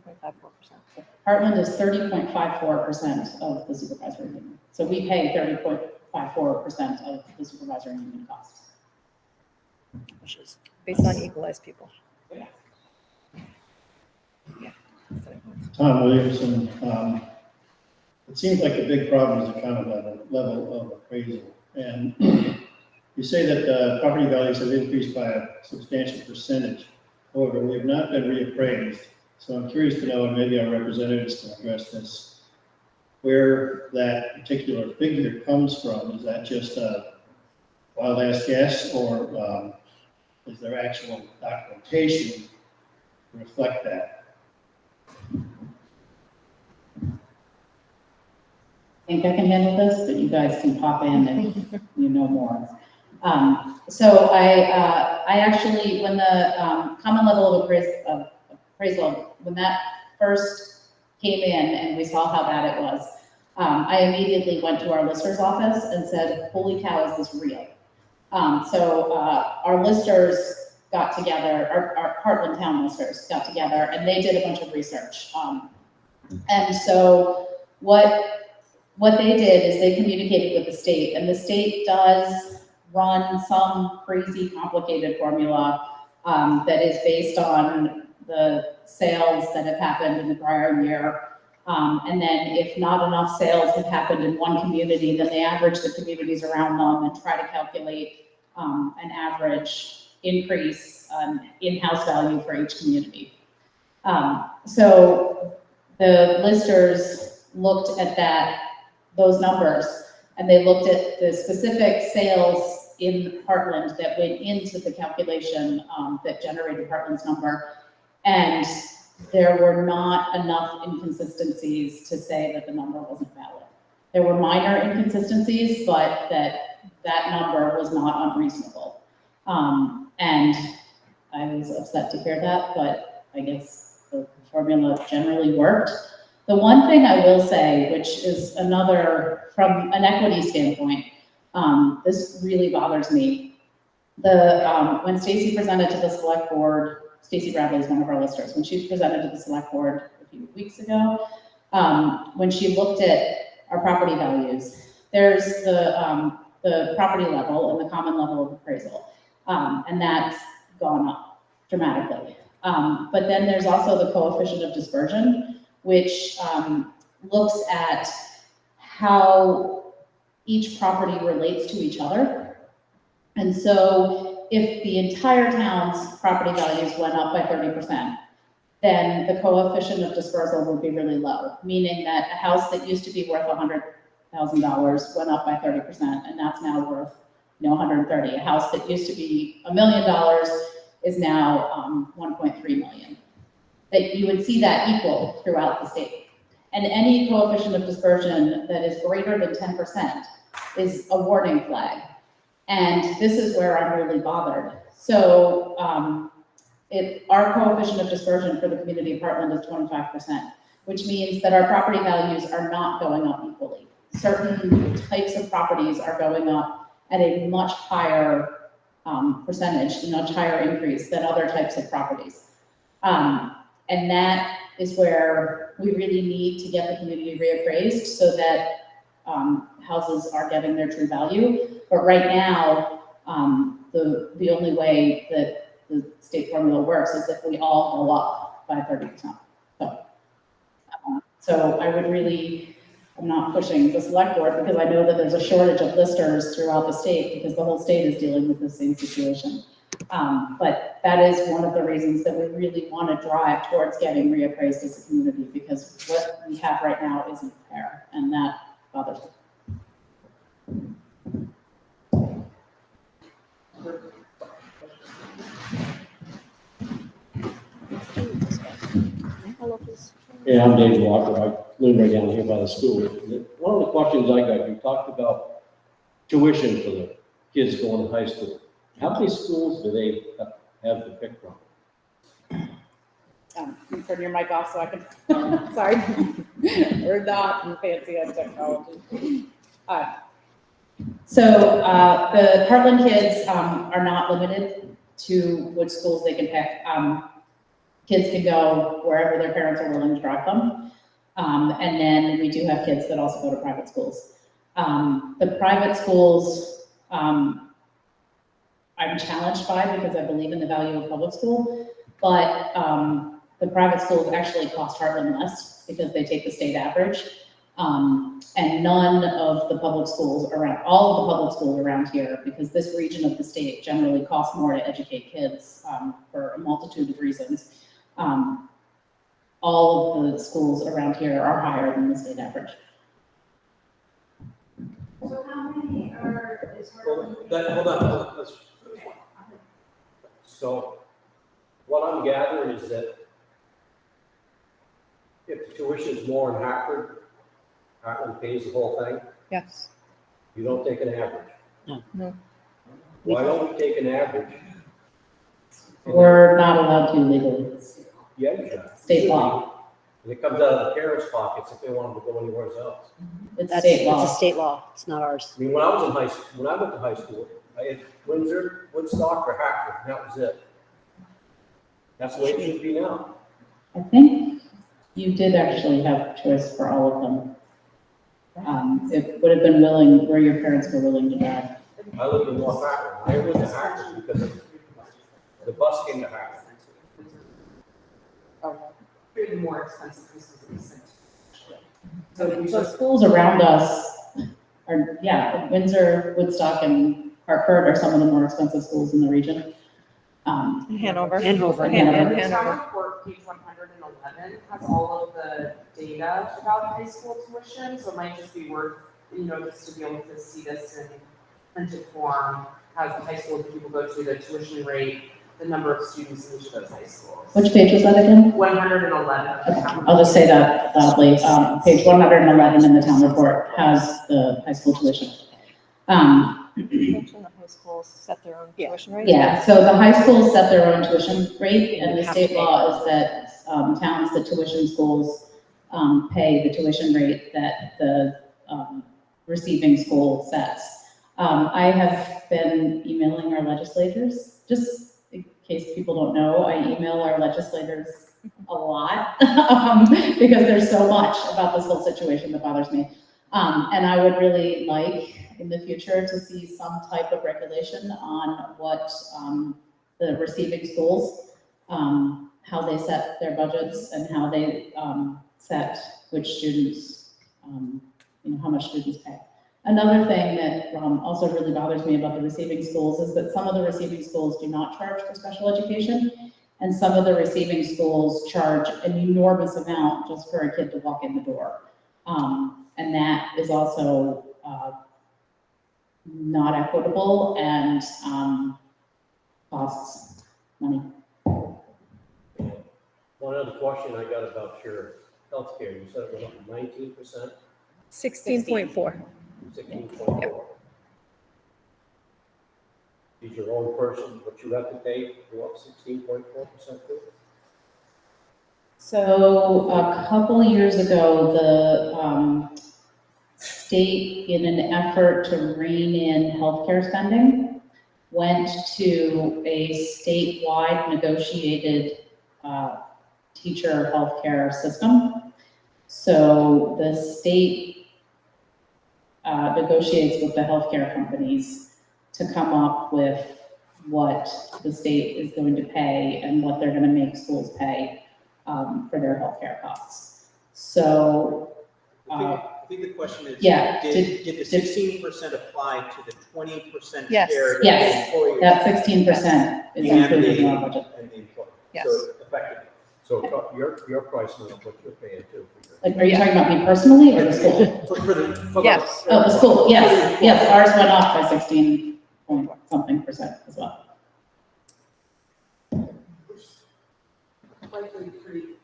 Heartland is 30.54% of the supervisory union. So we pay 30.54% of the supervisory union costs. Which is based on equalized people. Tom Williamson, it seems like the big problem is kind of at a level of appraisal. And you say that property values have increased by a substantial percentage. However, we have not been reappraised. So I'm curious to know, and maybe our representatives can address this, where that particular figure comes from. Is that just a wild ass guess, or is there actual documentation to reflect that? I think I can handle this, but you guys can pop in if you know more. So I actually, when the common level of appraisal, when that first came in and we saw how bad it was, I immediately went to our lister's office and said, holy cow, is this real? So our listers got together, our Hartland town listers got together, and they did a bunch of research. And so what they did is they communicated with the state, and the state does run some crazy complicated formula that is based on the sales that have happened in the prior year. And then if not enough sales have happened in one community, then they average the communities around them and try to calculate an average increase in house value for each community. So the listers looked at those numbers, and they looked at the specific sales in Hartland that went into the calculation that generated Hartland's number. And there were not enough inconsistencies to say that the number wasn't valid. There were minor inconsistencies, but that number was not unreasonable. And I was upset to hear that, but I guess the formula generally worked. The one thing I will say, which is another, from an equity standpoint, this really bothers me. When Stacy presented to the select board, Stacy Bradley is one of our listers, when she presented to the select board a few weeks ago, when she looked at our property values, there's the property level and the common level of appraisal, and that's gone up dramatically. But then there's also the coefficient of dispersion, which looks at how each property relates to each other. And so if the entire town's property values went up by 30%, then the coefficient of dispersal would be really low, meaning that a house that used to be worth $100,000 went up by 30%, and that's now worth 130. A house that used to be $1 million is now 1.3 million. That you would see that equal throughout the state. And any coefficient of dispersion that is greater than 10% is a warning flag. And this is where I'm really bothered. So our coefficient of dispersion for the community of Hartland is 25%, which means that our property values are not going up equally. Certain types of properties are going up at a much higher percentage, a much higher increase than other types of properties. And that is where we really need to get the community reappraised so that houses are getting their true value. But right now, the only way that the state formula works is if we all go up by 30%. So I would really, I'm not pushing the select board because I know that there's a shortage of listers throughout the state because the whole state is dealing with the same situation. But that is one of the reasons that we really want to drive towards getting reappraised as a community, because what we have right now isn't fair, and that bothers me. Yeah, I'm Dave Walker. I live right down here by the school. One of the questions I got, you talked about tuition for the kids going to high school. How many schools do they have to pick from? You turn your mic off so I can, sorry. We're not fancy on technology. So the Hartland kids are not limited to which schools they can pick. Kids can go wherever their parents are willing to drive them. And then we do have kids that also go to private schools. The private schools, I'm challenged by because I believe in the value of public school, but the private schools actually cost Hartland less because they take the state average. And none of the public schools around, all of the public schools around here, because this region of the state generally costs more to educate kids for a multitude of reasons. All of the schools around here are higher than the state average. So how many is Hold on. So what I'm gathering is that if the tuition is more in Hartford, Hartland pays the whole thing, Yes. you don't take an average. No. Why don't we take an average? We're not allowed to legally, Yeah, you should. state law. And it comes out of the parents' pockets if they want to go anywhere else. It's That's, state it's law. a state law. It's not ours. I mean, when I was in high school, when I went to high school, I had Windsor, Woodstock, or Hartford, and that was it. That's the way it should be now. I think you did actually have choice for all of them. It would have been willing, where your parents were willing to drive. I lived in North Hartford. I went to Hartford because the bus came to Hartford. Pretty more expensive places So schools around us are, yeah, Windsor, Woodstock, and Hartford are some of the more expensive schools in the region. Hanover. Hanover. Hanover. The town report, page 111, has all of the data about high school tuition, so it might just be worth, just to be able to see this in printed form, has the high schools that people go to, the tuition rate, the number of students in each of those high schools. Which page was that again? 111. I'll just say that loudly. Page 111 in the town report has the high school tuition. The high schools set their own tuition rates? Yeah, so the high schools set their own tuition rate, and the Have to state pay. law is that towns that tuition schools pay the tuition rate that the receiving school sets. I have been emailing our legislators, just in case people don't know, I email our legislators a lot because there's so much about this whole situation that bothers me. And I would really like in the future to see some type of regulation on what the receiving schools, how they set their budgets and how they set which students, how much students pay. Another thing that also really bothers me about the receiving schools is that some of the receiving schools do not charge for special education, and some of the receiving schools charge an enormous amount just for a kid to walk in the door. And that is also not equitable and costs money. One other question I got about your healthcare, you said it went up 19%, 16.4. 16.4. Is your own person, what you have to pay, go up 16.4% too? So a couple years ago, the state, in an effort to rein in healthcare spending, went to a statewide negotiated teacher healthcare system. So the state negotiates with the healthcare companies to come up with what the state is going to pay and what they're gonna make schools pay, for their healthcare costs. So, I think the question is, yeah, did the 16% apply to the 20% Yes. share that Yes, the employers? that 16% is And included in our the, budget. and the employer. Yes. So effectively. So your price is what you're paying too. Like, are you talking about me personally or the school? For Yes. Oh, the school, yes, ours went off by 16 point something percent as well. Likely pretty.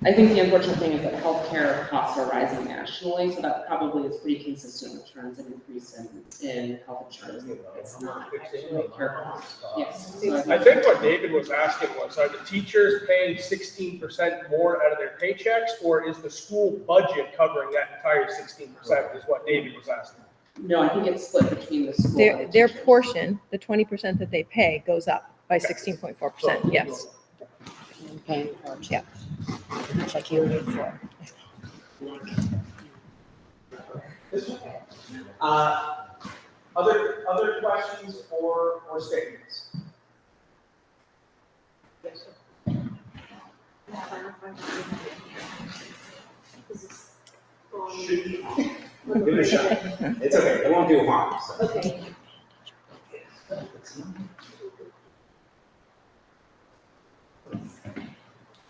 I think the unfortunate thing is that healthcare costs are rising nationally, so that probably is pretty consistent with trends and increase in health insurance. It's not actually care costs. Yes. So I think what David was asking was, are the teachers paying 16% more out of their paychecks, or is the school budget covering that entire 16% is what David was asking? No, I think it's split between the school and the Their teachers. portion, the 20% that they pay goes up by 16.4%, yes. Okay. Yeah. Check you in for. Other questions or statements? Yes, sir. Should be. Give it a shot. It's okay, it won't do harm. So. Okay.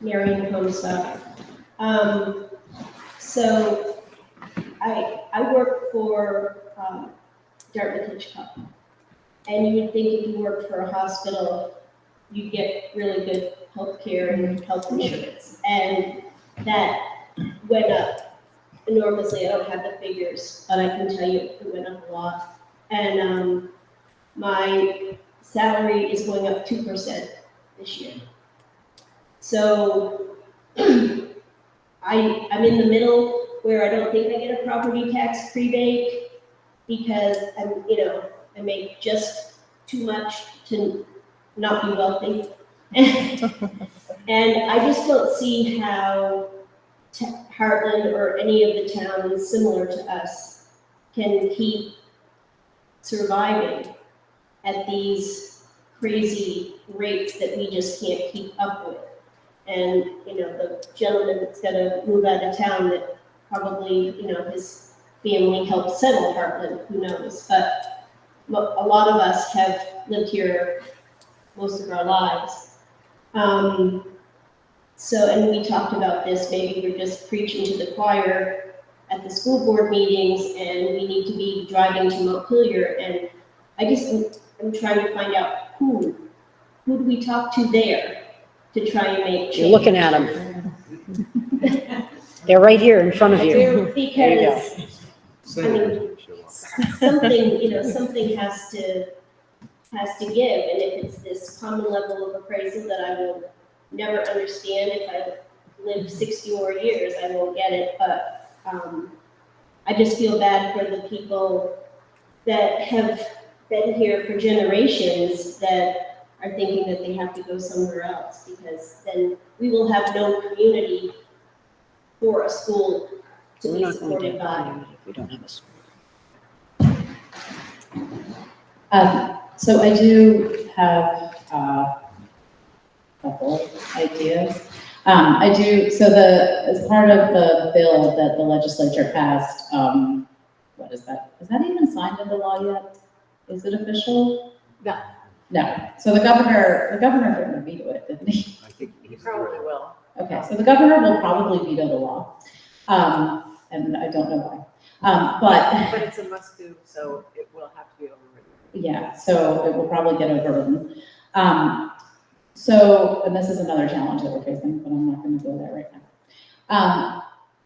Marion Comstock. So I work for Dartmouth Hitchcock. And you would think if you worked for a hospital, you'd get really good health care and health insurance. And that went up enormously. I don't have the figures, but I can tell you it went up a lot. And my salary is going up 2% this year. So I'm in the middle where I don't think I get a property tax rebate because I make just too much to not be wealthy. And I just don't see how Hartland or any of the towns similar to us can keep surviving at these crazy rates that we just can't keep up with. And, the gentleman that's gonna move out of town that probably, his family helped settle Hartland, who knows? But a lot of us have lived here most of our lives. And we talked about this, maybe we're just preaching to the choir at the school board meetings and we need to be driving to Montpelier. And I'm trying to find out who do we talk to there to try and make change. You're looking at them. They're right here in front of you. Because, something has to give, and if it's this common level of appraisal that I will never understand, if I live 60 more years, I won't get it, but, I just feel bad for the people that have been here for generations that are thinking that they have to go somewhere else, because then we will have no community for a school to We're be not going to supported get by. by if we don't have a school. So I do have a couple ideas. As part of the bill that the legislature passed, what is that? Is that even signed into law yet? Is it official? No. No. So the governor didn't veto it, didn't he? I think You probably will. Okay, so the governor will probably veto the law. And I don't know why. But it's a must-do, so it will have to be overridden. Yeah, so it will probably get overridden. And this is another challenge that we're facing, but I'm not gonna go there right now.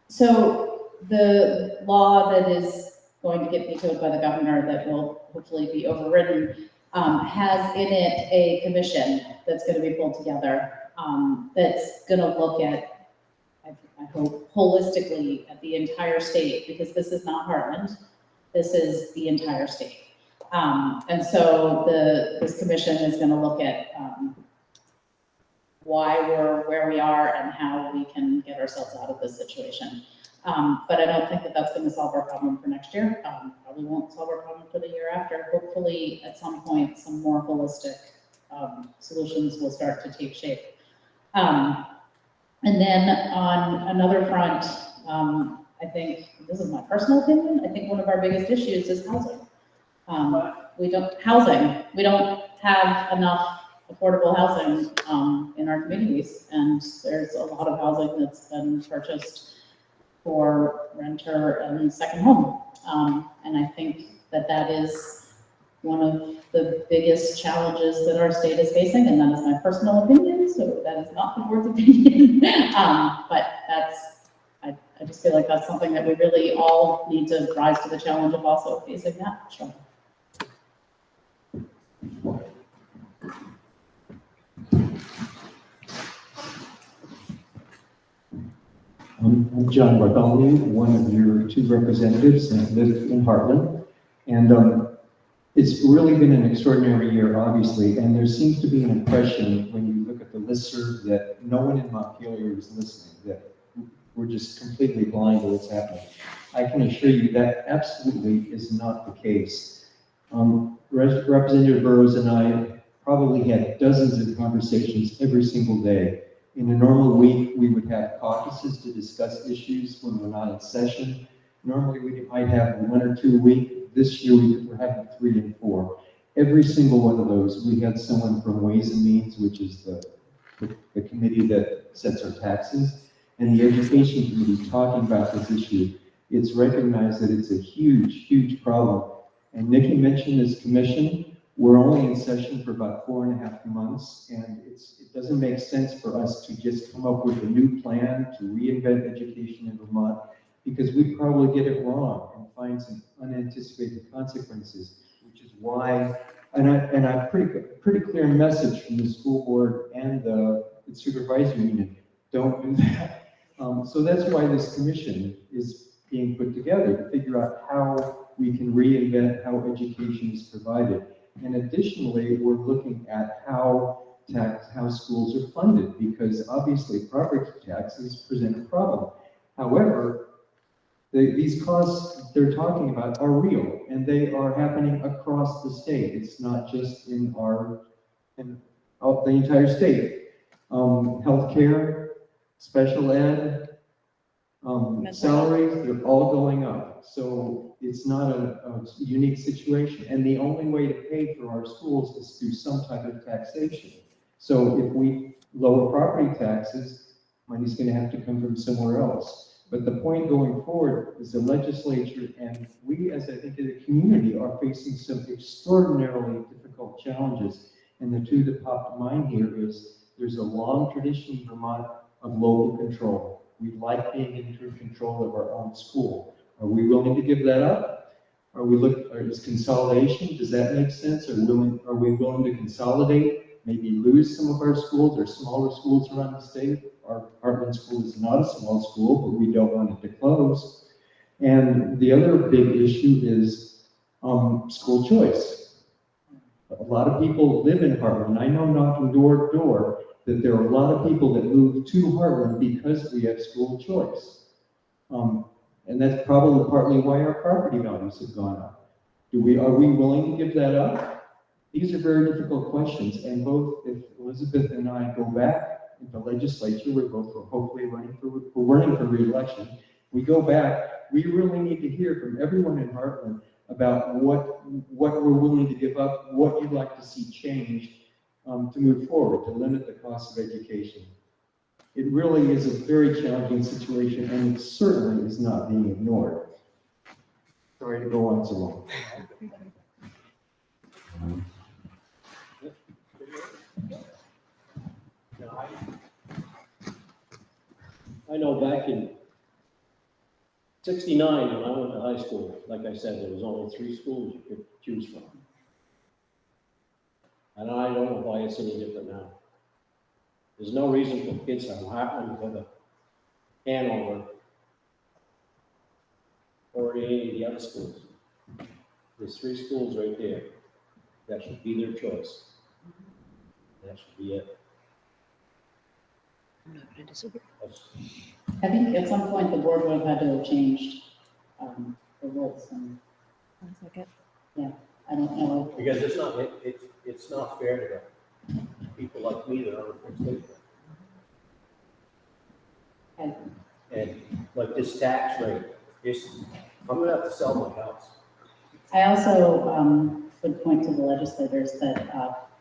So the law that is going to get vetoed by the governor that will hopefully be overridden, has in it a commission that's gonna be pulled together, that's gonna look at, I hope, holistically at the entire state, because this is not Hartland, this is the entire state. And so this commission is gonna look at, why we're where we are and how we can get ourselves out of this situation. But I don't think that that's gonna solve our problem for next year. Probably won't solve our problem for the year after. Hopefully, at some point, some more holistic, solutions will start to take shape. And then on another front, I think, this is my personal opinion, I think one of our biggest issues is housing. We don't have enough affordable housing, in our communities, and there's a lot of housing that's been purchased for renter and second home. And I think that that is one of the biggest challenges that our state is facing, and that is my personal opinion, so that is not the board's opinion. But I just feel like that's something that we really all need to rise to the challenge of also facing that struggle. I'm John Bartholomew, one of your two representatives, and I live in Hartland. And it's really been an extraordinary year, obviously, and there seems to be an impression when you look at the listserv that no one in Montpelier is listening, that we're just completely blind to what's happening. I can assure you that absolutely is not the case. Representative Burrows and I probably had dozens of conversations every single day. In a normal week, we would have caucuses to discuss issues when we're not in session. Normally, we might have 1 or 2 a week. This year, we're having 3 and 4. Every single one of those, we had someone from Ways and Means, which is the committee that sets our taxes, and the Education Committee talking about this issue. It's recognized that it's a huge, huge problem. And Nikki mentioned this commission. We're only in session for about 4.5 months, and it doesn't make sense for us to just come up with a new plan to reinvent education in Vermont, because we probably get it wrong and find some unanticipated consequences, which is why, and a pretty clear message from the school board and the supervisory union, don't do that. So that's why this commission is being put together, to figure out how we can reinvent how education is provided. And additionally, we're looking at how schools are funded, because obviously property taxes present a problem. However, these costs they're talking about are real, and they are happening across the state. It's not just in the entire state. Healthcare, special ed, salaries, they're all going up. So it's not a unique situation. And the only way to pay for our schools is through some type of taxation. So if we lower property taxes, money's going to have to come from somewhere else. But the point going forward is the legislature and we, as I think as a community, are facing some extraordinarily difficult challenges. And the two that pop to mind here is there's a long tradition in Vermont of local control. We like being in control of our own school. Are we willing to give that up? Is consolidation, does that make sense? Are we willing to consolidate, maybe lose some of our schools or smaller schools around the state? Our Hartland school is not a small school, but we don't want it to close. And the other big issue is school choice. A lot of people live in Hartland. I know knocking door to door that there are a lot of people that move to Hartland because we have school choice. And that's probably partly why our property values have gone up. Are we willing to give that up? These are very difficult questions, and both if Elizabeth and I go back in the legislature, we're both hopefully running for re-election. We go back, we really need to hear from everyone in Hartland about what we're willing to give up, what you'd like to see changed to move forward, to limit the cost of education. It really is a very challenging situation, and it certainly is not being ignored. Sorry to go on so long. I know back in '69, when I went to high school, like I said, there was only 3 schools you could choose from. And I don't know why it's any different now. There's no reason for kids to Hartland to go to Hanover or any of the other schools. There's 3 schools right there. That should be their choice. That should be it. I disagree. I think at some point the board would have had to have changed, the rules and, One second. I don't know. Because it's not fair to the people like me that are on the fixed income. Okay. And like this tax rate, I'm gonna have to sell my house. I also, would point to the legislators that,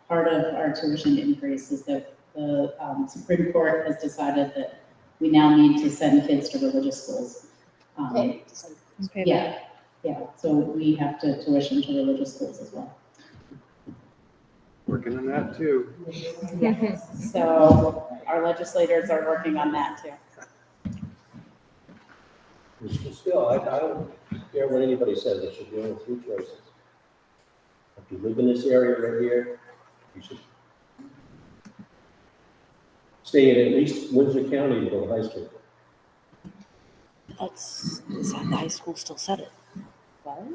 part of our tuition increase is that the, Supreme Court has decided that we now need to send kids to religious schools. Okay. Yeah, so we have to tuition to religious schools as well. Working on that too. So our legislators are working on that too. Still, I don't care what anybody says, there should be only three choices. If you live in this area right here, you should stay in at least Windsor County to go to high school. The high school still set it.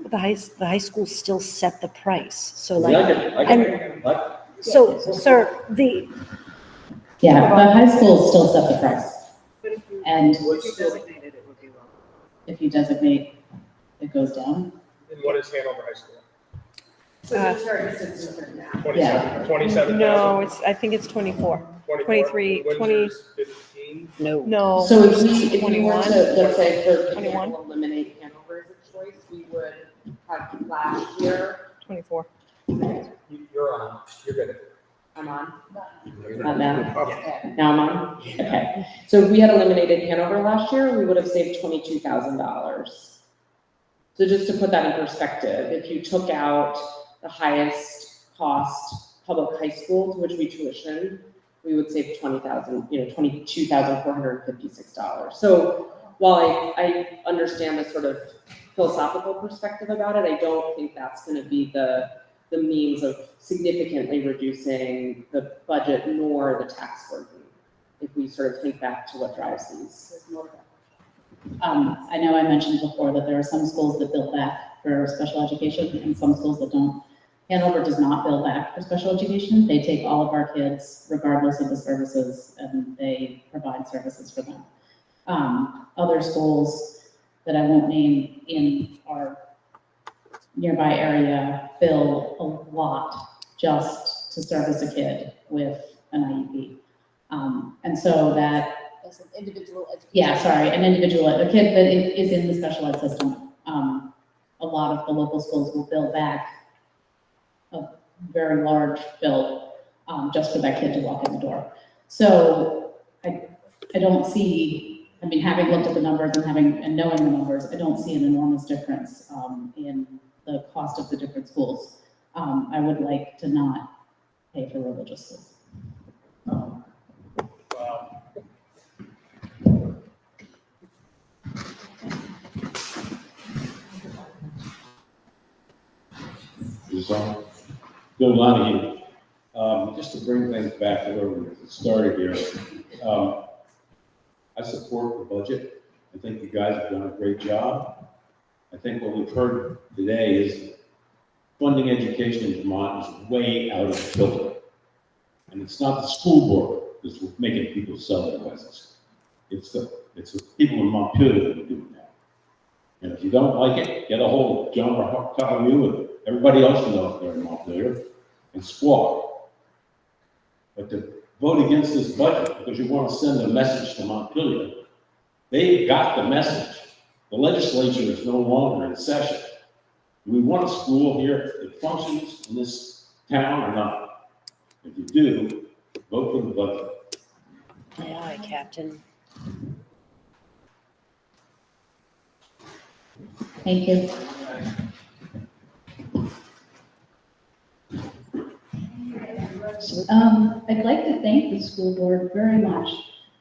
The high school still set the price, so like. So, sir, Yeah, the high school still set the price. And if you designate, it goes down. And what is Hanover High School? So the charge is different now. 27,000? No, I think it's 24. 23, 20. Windsor's 15. No. So if we were 21, to, let's say, for 21. example, eliminate Hanover as a choice, we would have last year. 24. You're on, you're good. I'm on. Not now. Now I'm on. Okay. So if we had eliminated Hanover last year, we would have saved $22,000. So just to put that in perspective, if you took out the highest cost public high school to which we tuition, we would save $22,456. So while I understand the sort of philosophical perspective about it, I don't think that's going to be the means of significantly reducing the budget nor the tax burden, if we sort of think back to what drives these. I know I mentioned before that there are some schools that bill back for special education and some schools that don't. Hanover does not bill back for special education. They take all of our kids regardless of the services and they provide services for them. Other schools that I won't name in our nearby area bill a lot just to service a kid with an IEP. And so that As an individual education. yeah, sorry, a kid that is in the special ed system. A lot of the local schools will bill back a very large bill, just for that kid to walk in the door. So I don't see, I mean, having looked at the numbers and knowing the numbers, I don't see an enormous difference, in the cost of the different schools. I would like to not pay for religious schools. Wow. Bill Donahue. Just to bring things back to where we started here. I support the budget. I think you guys have done a great job. I think what we've heard today is funding education in Vermont is way out of kilter. And it's not the school board that's making people sell their license. It's the people in Montpelier that are doing that. And if you don't like it, get a hold of John Bartholomew and everybody else you know up there in Montpelier and squawk. But to vote against this budget because you want to send a message to Montpelier, they've got the message. The legislature is no longer in session. Do we want a school here that functions in this town or not? If you do, vote for the budget. aye, aye, Captain. Thank you. I'd like to thank the school board very much.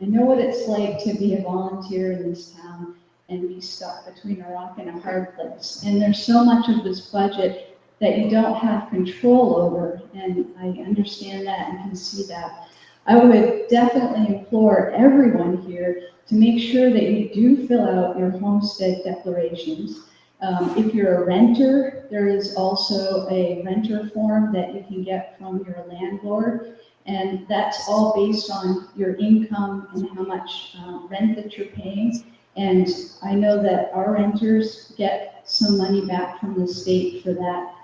I know what it's like to be a volunteer in this town and be stuck between a rock and a hard place. And there's so much of this budget that you don't have control over, and I understand that and can see that. I would definitely implore everyone here to make sure that you do fill out your homestead declarations. If you're a renter, there is also a renter form that you can get from your landlord. And that's all based on your income and how much rent that you're paying. And I know that our renters get some money back from the state for that.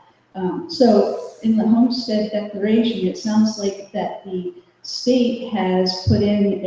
So in the homestead declaration, it sounds like that the state has put in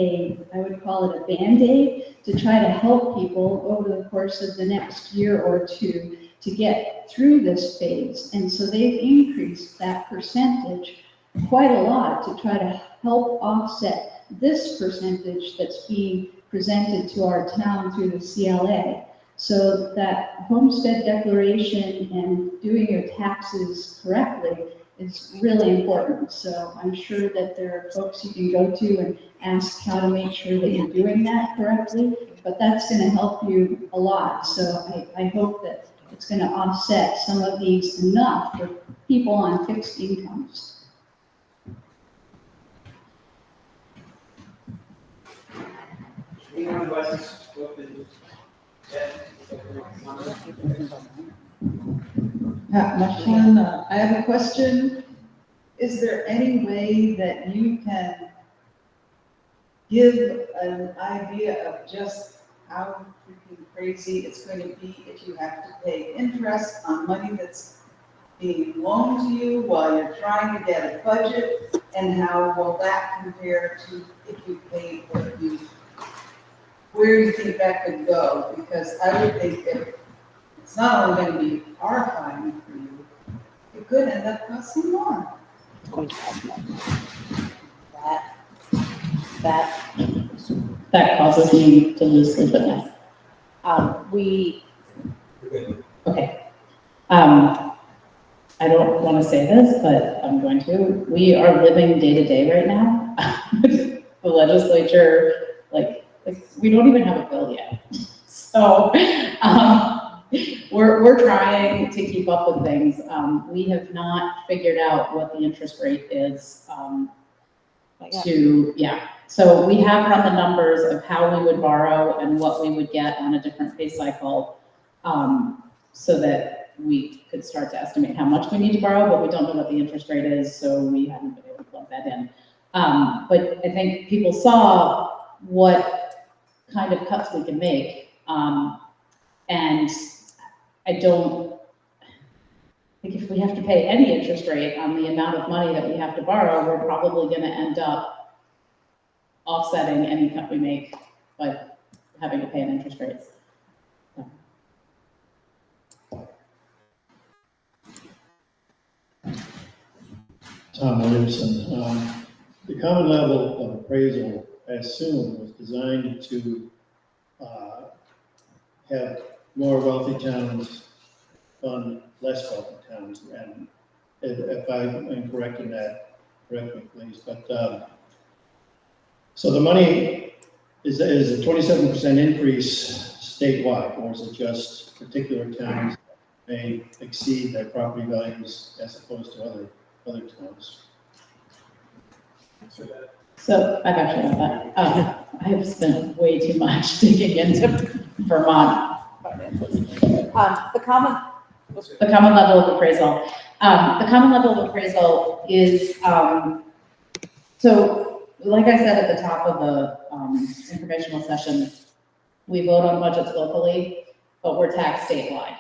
I would call it a Band-Aid to try to help people over the course of the next year or two to get through this phase. And so they've increased that percentage quite a lot to try to help offset this percentage that's being presented to our town through the CLA. So that homestead declaration and doing your taxes correctly is really important. So I'm sure that there are folks you can go to and ask how to make sure that you're doing that correctly, but that's going to help you a lot. So I hope that it's going to offset some of these enough for people on fixed incomes. Anyone who hasn't spoken yet? Michelle, I have a question. Is there any way that you can give an idea of just how freaking crazy it's going to be if you have to pay interest on money that's being loaned to you while you're trying to get a budget? And how will that compare to if you paid what you, where do you think that could go? Because I would think if it's not only going to be horrifying for you, it could end up costing more. It's going to cost more. That causes me to lose sleep at night. Okay. I don't want to say this, but I'm going to. We are living day to day right now. The legislature, like we don't even have a bill yet. So we're trying to keep up with things. We have not figured out what the interest rate is. So we have run the numbers of how we would borrow and what we would get on a different pay cycle, so that we could start to estimate how much we need to borrow, but we don't know what the interest rate is, so we haven't been able to plug that in. But I think people saw what kind of cuts we can make, and I don't think if we have to pay any interest rate on the amount of money that we have to borrow, we're probably going to end up offsetting any cut we make by having to pay an interest rate. Tom Williamson, the common level of appraisal, I assume, was designed to have more wealthy towns fund less wealthy towns. And if I'm incorrect in that, correct me please. But so the money is a 27% increase statewide, or is it just particular towns that may exceed their property values as opposed to other towns? So I've actually got that. I have spent way too much digging into Vermont. The common level of appraisal. The common level of appraisal is, so like I said at the top of the informational session, we vote on budgets locally, but we're taxed statewide.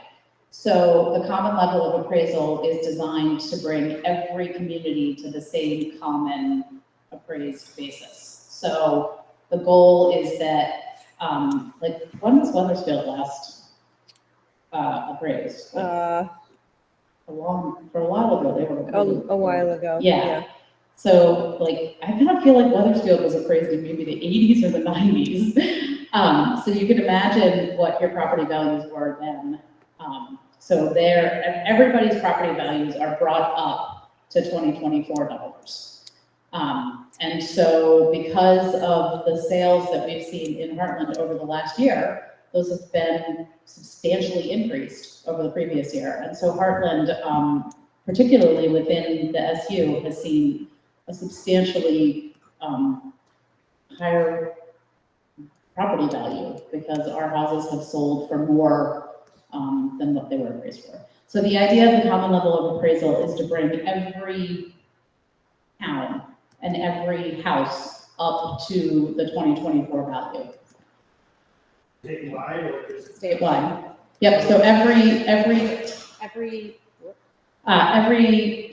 So the common level of appraisal is designed to bring every community to the same common appraised basis. So the goal is that, like, when was Weathersfield last appraised? For a while ago, they were. A while ago. Yeah. So, like, I kind of feel like Weathersfield was appraised in maybe the 80s or the 90s. So you can imagine what your property values were then. So everybody's property values are brought up to 2024 dollars. And so because of the sales that we've seen in Hartland over the last year, those have been substantially increased over the previous year. And so Hartland, particularly within the SU, has seen a substantially higher property value because our houses have sold for more than what they were appraised for. So the idea of the common level of appraisal is to bring every town and every house up to the 2024 value. Statewide or just? Statewide. Yep, so every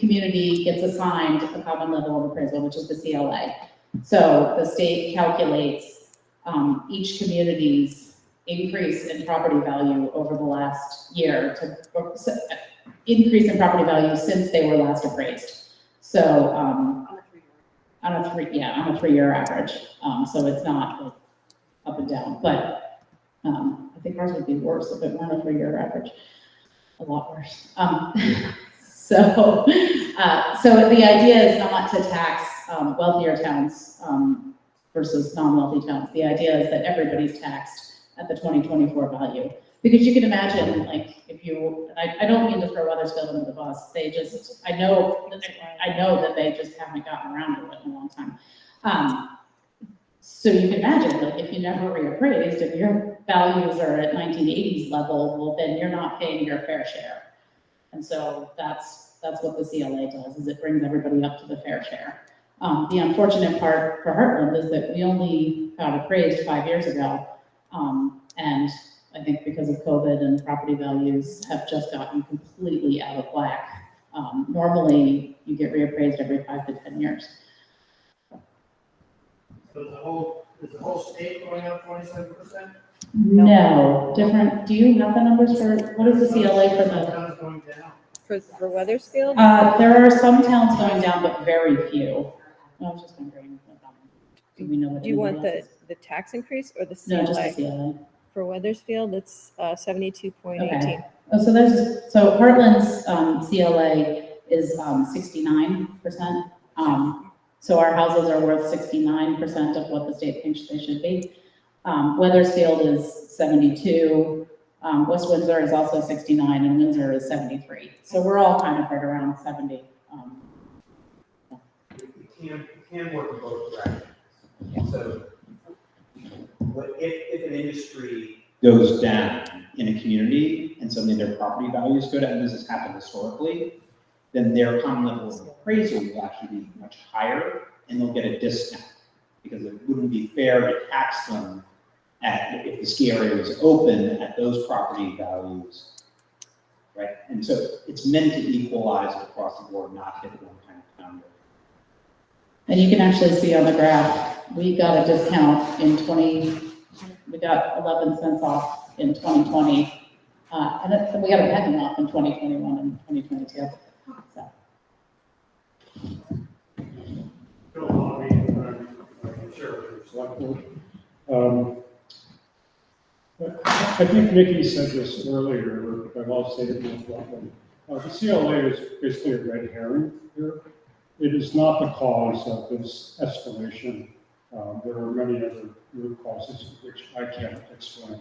community gets assigned a common level of appraisal, which is the CLA. So the state calculates each community's increase in property value over the last year increase in property value since they were last appraised. So on a 3-year average. So it's not like up and down, but I think ours would be worse if it weren't a 3-year average. A lot worse. So the idea is not to tax wealthier towns versus non-wealthy towns. The idea is that everybody's taxed at the 2024 value. Because you can imagine, like, if you, I don't mean to throw Weathersfield under the bus, they just, I know that they just haven't gotten around to it in a long time. So you can imagine, like, if you never reappraised, if your values are at 1980s level, well, then you're not paying your fair share. And so that's what the CLA does, is it brings everybody up to the fair share. The unfortunate part for Hartland is that we only got appraised 5 years ago. And I think because of COVID and property values have just gotten completely out of whack. Normally you get reappraised every 5 to 10 years. So is the whole state going up 27%? No, different, do you have the numbers for, what is the CLA for the? Towns going down. For Weathersfield? There are some towns going down, but very few. I was just wondering, do we know what? Do you want anybody else the tax increase or the is? CLA? No, just the CLA. For Weathersfield, it's 72.18. Okay. Oh, so Heartland's CLA is 69%. So our houses are worth 69% of what the state thinks they should be. Weathersfield is 72. West Windsor is also 69, and Windsor is 73. So we're all kind of right around 70. It can work in both directions. So if an industry goes down in a community and suddenly their property values go down, this has happened historically, then their common level of appraisal will actually be much higher and they'll get a discount because it wouldn't be fair to tax them if the ski area was open at those property values, right? And so it's meant to equalize across the board, not hit one kind of number. And you can actually see on the graph, we got a discount in we got 11 cents off in 2020. And we got a penny off in 2021 and 2022. So. I think Nikki said this earlier, but I'll say it more bluntly. The CLA is basically a red herring here. It is not the cause of this escalation. There are many other root causes which I can't explain.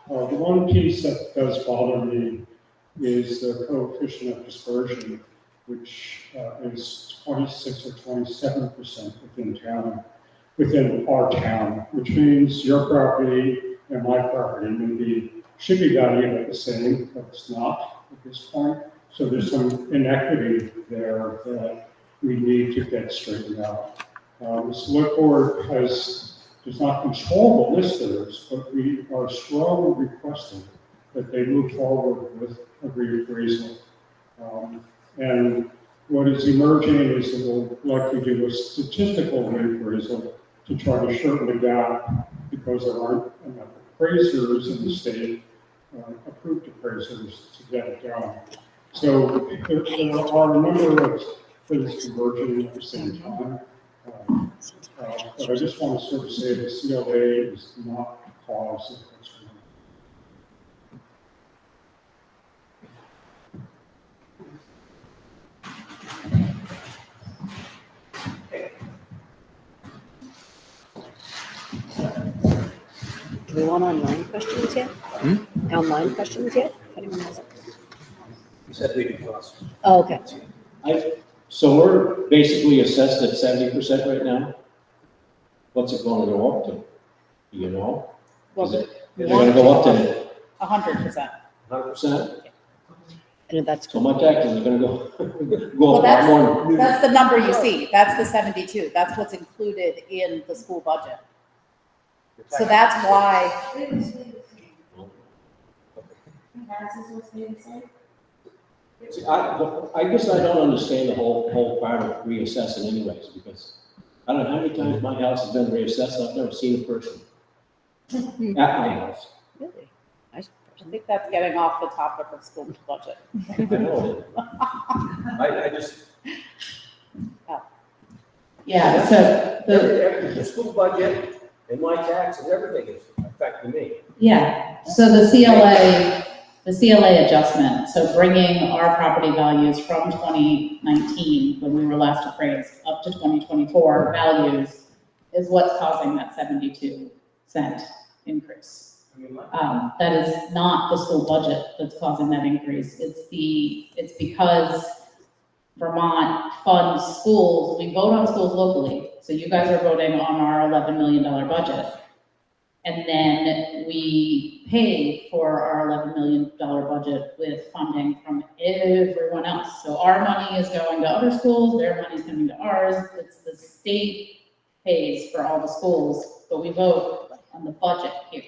The one piece that does bother me is the coefficient of dispersion, which is 26 or 27% within our town, which means your property and my property should be valued at the same, but it's not at this point. So there's some inequity there that we need to get straightened out. The select board does not control the listers, but we are strongly requesting that they move forward with a reappraisal. And what is emerging is that we'll likely do a statistical reappraisal to try to shorten the gap because there aren't enough appraisers in the state, approved appraisers to get it done. So there are a number of things converging at the same time. But I just want to sort of say the CLA is not the cause of what's going Do we want online questions yet? Online questions yet? If anyone has it. You said we could cost. Oh, okay. So we're basically assessed at 70% right now. What's it going to go up to? Do you know? Is it going to go up to 100%. 100%? And that's. So my taxes are gonna go, go Well, up a lot more. that's the number you see. That's the 72. That's what's included in the school budget. So that's why. See, I guess I don't understand the whole part of reassessing anyways, because I don't know how many times my house has been reassessed, I've never seen a person at my house. Really? I think that's getting off the topic of school budget. I know. I just. Yeah, so The school budget and my tax and everything is affecting me. yeah, so the CLA adjustment, so bringing our property values from 2019, when we were last appraised, up to 2024 values is what's causing that 72-cent increase. That is not the school budget that's causing that increase. It's because Vermont funds schools. We vote on schools locally. So you guys are voting on our $11 million budget. And then we pay for our $11 million budget with funding from everyone else. So our money is going to other schools, their money is coming to ours. It's the state pays for all the schools, but we vote on the budget here.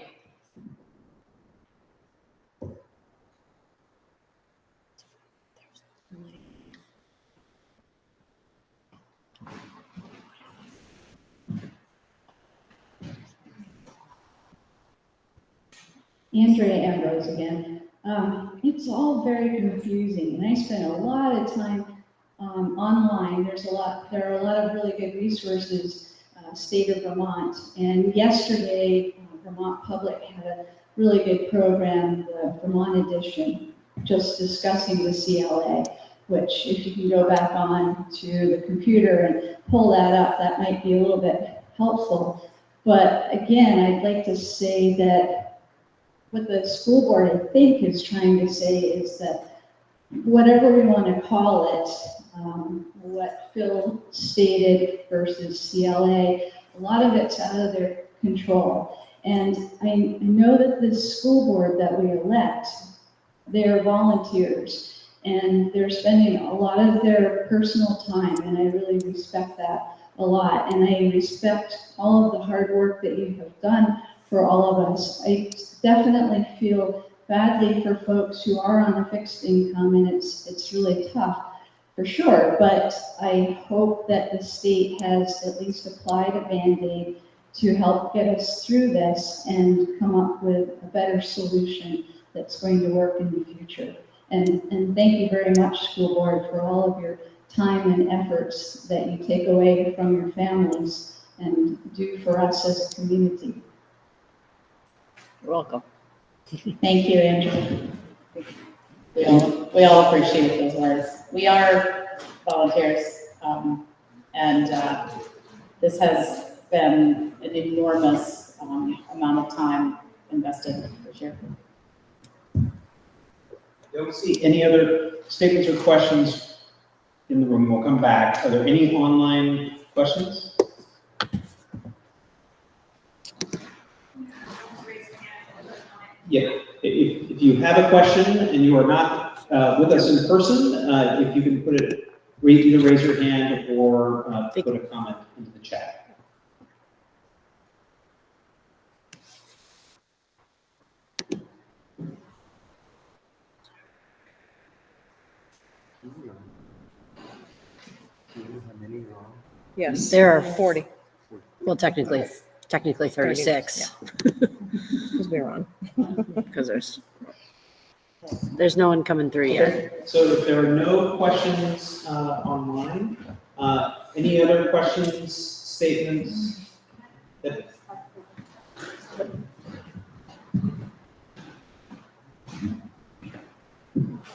Andrea Ambrose again. It's all very confusing, and I spent a lot of time online. There are a lot of really good resources, state of Vermont. And yesterday, Vermont Public had a really good program, the Vermont edition, just discussing the CLA, which if you can go back on to the computer and pull that up, that might be a little bit helpful. But again, I'd like to say that what the school board, I think, is trying to say is that whatever we want to call it, what Phil stated versus CLA, a lot of it's out of their control. And I know that the school board that we elect, they're volunteers, and they're spending a lot of their personal time, and I really respect that a lot. And I respect all of the hard work that you have done for all of us. I definitely feel badly for folks who are on a fixed income, and it's really tough, for sure. But I hope that the state has at least applied a Band-Aid to help get us through this and come up with a better solution that's going to work in the future. And thank you very much, school board, for all of your time and efforts that you take away from your families and do for us as a community. You're welcome. Thank you, Andrew. We all appreciate those words. We are volunteers, and this has been an enormous amount of time invested, for sure. Don't see any other statements or questions in the room. We'll come back. Are there any online questions? Yeah, if you have a question and you are not with us in person, if you can put it, either raise your hand or put a comment into the chat. Yes. There are 40. Well, technically 36. Because we're on. Because there's no one coming through yet. So if there are no questions online, any other questions, statements?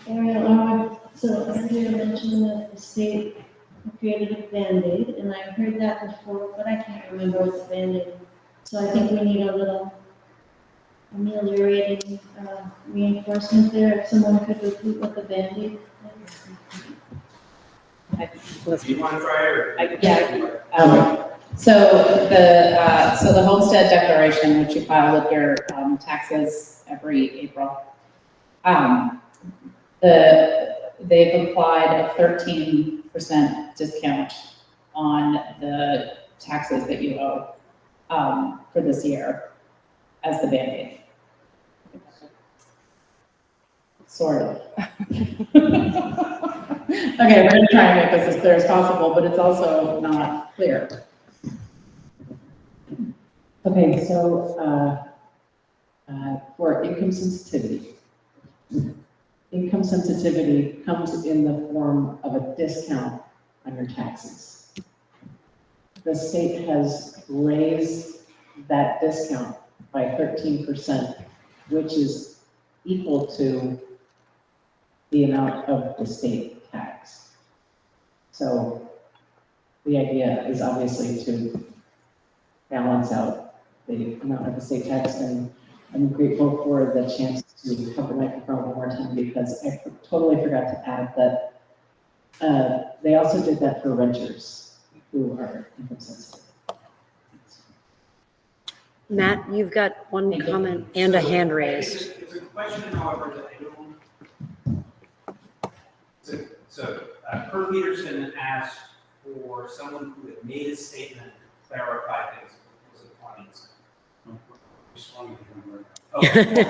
Ariel, so Andrea mentioned that the state created a Band-Aid, and I've heard that before, but I can't remember what the Band-Aid is. So I think we need a little ameliorating reinforcement there, if someone could repeat what the Band-Aid Do you want to try it? So the homestead declaration, which you file with your taxes every April, they've applied a 13% discount on the taxes that you owe, for this year as the Band-Aid. Sort of. Okay, we're gonna try and make this as clear as possible, but it's also not clear. Okay, so, for income sensitivity comes in the form of a discount on your taxes. The state has raised that discount by 13%, which is equal to the amount of the state tax. So the idea is obviously to balance out the amount of the state tax, and I'm grateful for the chance to have the microphone one more time because I totally forgot to add that they also did that for renters who are income sensitive. Matt, you've got one comment and a hand raised. It's a question, however, that I don't. So Kurt Peterson asked for someone who had made a statement to clarify things. Was it audience? Okay.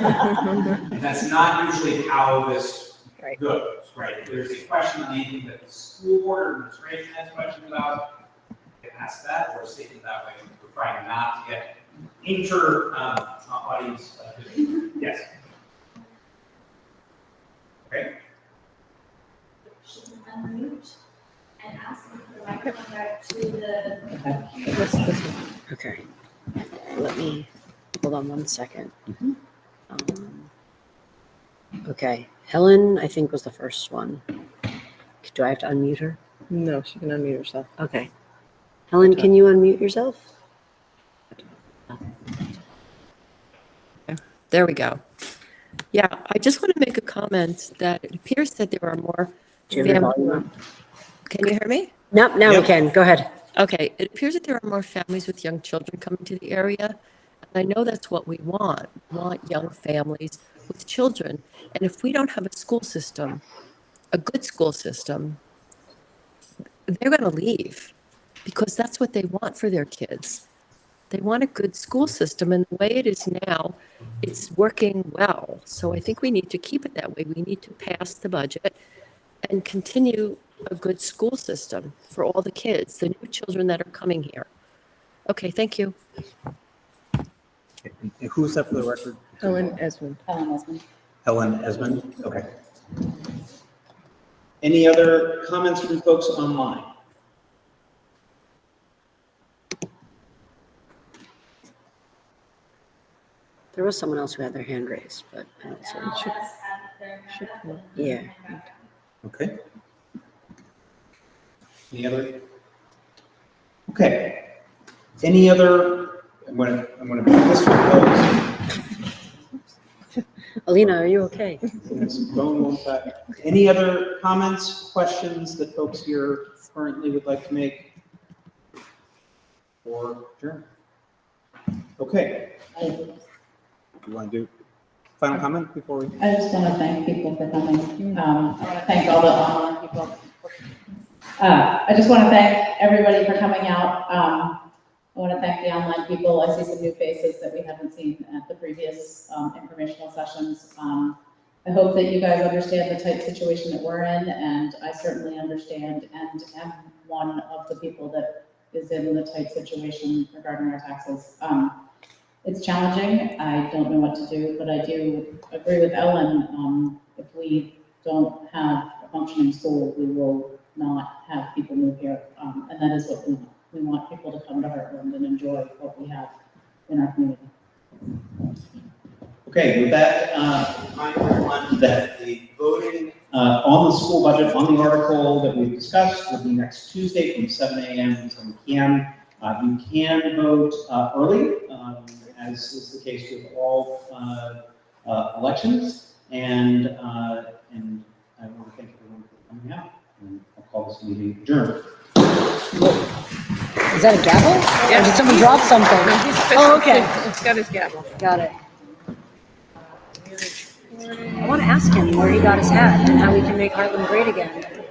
That's not usually how this goes, right? If there's a question on anything that the school board or administration has questions about, you can ask that or a statement that way. We're trying not to get audience. Yes. Okay. Unmute and ask them for the microphone back to the. Okay. Let me, hold on one second. Okay, Helen, I think was the first one. Do I have to unmute her? No, she can unmute herself. Okay. Helen, can you unmute yourself? There we go. Yeah, I just want to make a comment that it appears that there are more. Do you have your volume up? Can you hear me? Nope, now we can. Go ahead. Okay, it appears that there are more families with young children coming to the area. And I know that's what we want. We want young families with children. And if we don't have a school system, a good school system, they're going to leave because that's what they want for their kids. They want a good school system, and the way it is now, it's working well. So I think we need to keep it that way. We need to pass the budget and continue a good school system for all the kids, the new children that are coming here. Okay, thank you. And who's that for the record? Helen Esmond. Helen Esmond. Helen Esmond, okay. Any other comments from folks online? There was someone else who had their hand raised, but I don't see it. Yeah. Okay. Any other? Okay. Any other? I'm gonna bring this to a close. Alina, are you okay? Any other comments, questions that folks here currently would like to make? Or adjourn? Okay. You want to do final comment before we? I just want to thank people for coming. I want to thank all the online people. I just want to thank everybody for coming out. I want to thank the online people. I see some new faces that we haven't seen at the previous informational sessions. I hope that you guys understand the tight situation that we're in, and I certainly understand and am one of the people that is in the tight situation regarding our taxes. It's challenging. I don't know what to do, but I do agree with Ellen. If we don't have a functioning school, we will not have people move here. And that is what we want. We want people to come to Hartland and enjoy what we have in our community. Okay, with that, remind everyone that the voting on the school budget, on the article that we've discussed, will be next Tuesday from 7 a.m. to 7 p.m. You can vote early, as is the case with all elections, and I want to thank everyone for coming out, and I'll call this meeting adjourned. Is that a gavel? Yeah. Or did someone drop something? Oh, okay. He's got his gavel. Got it. I want to ask him where he got his hat and how we can make Hartland great again.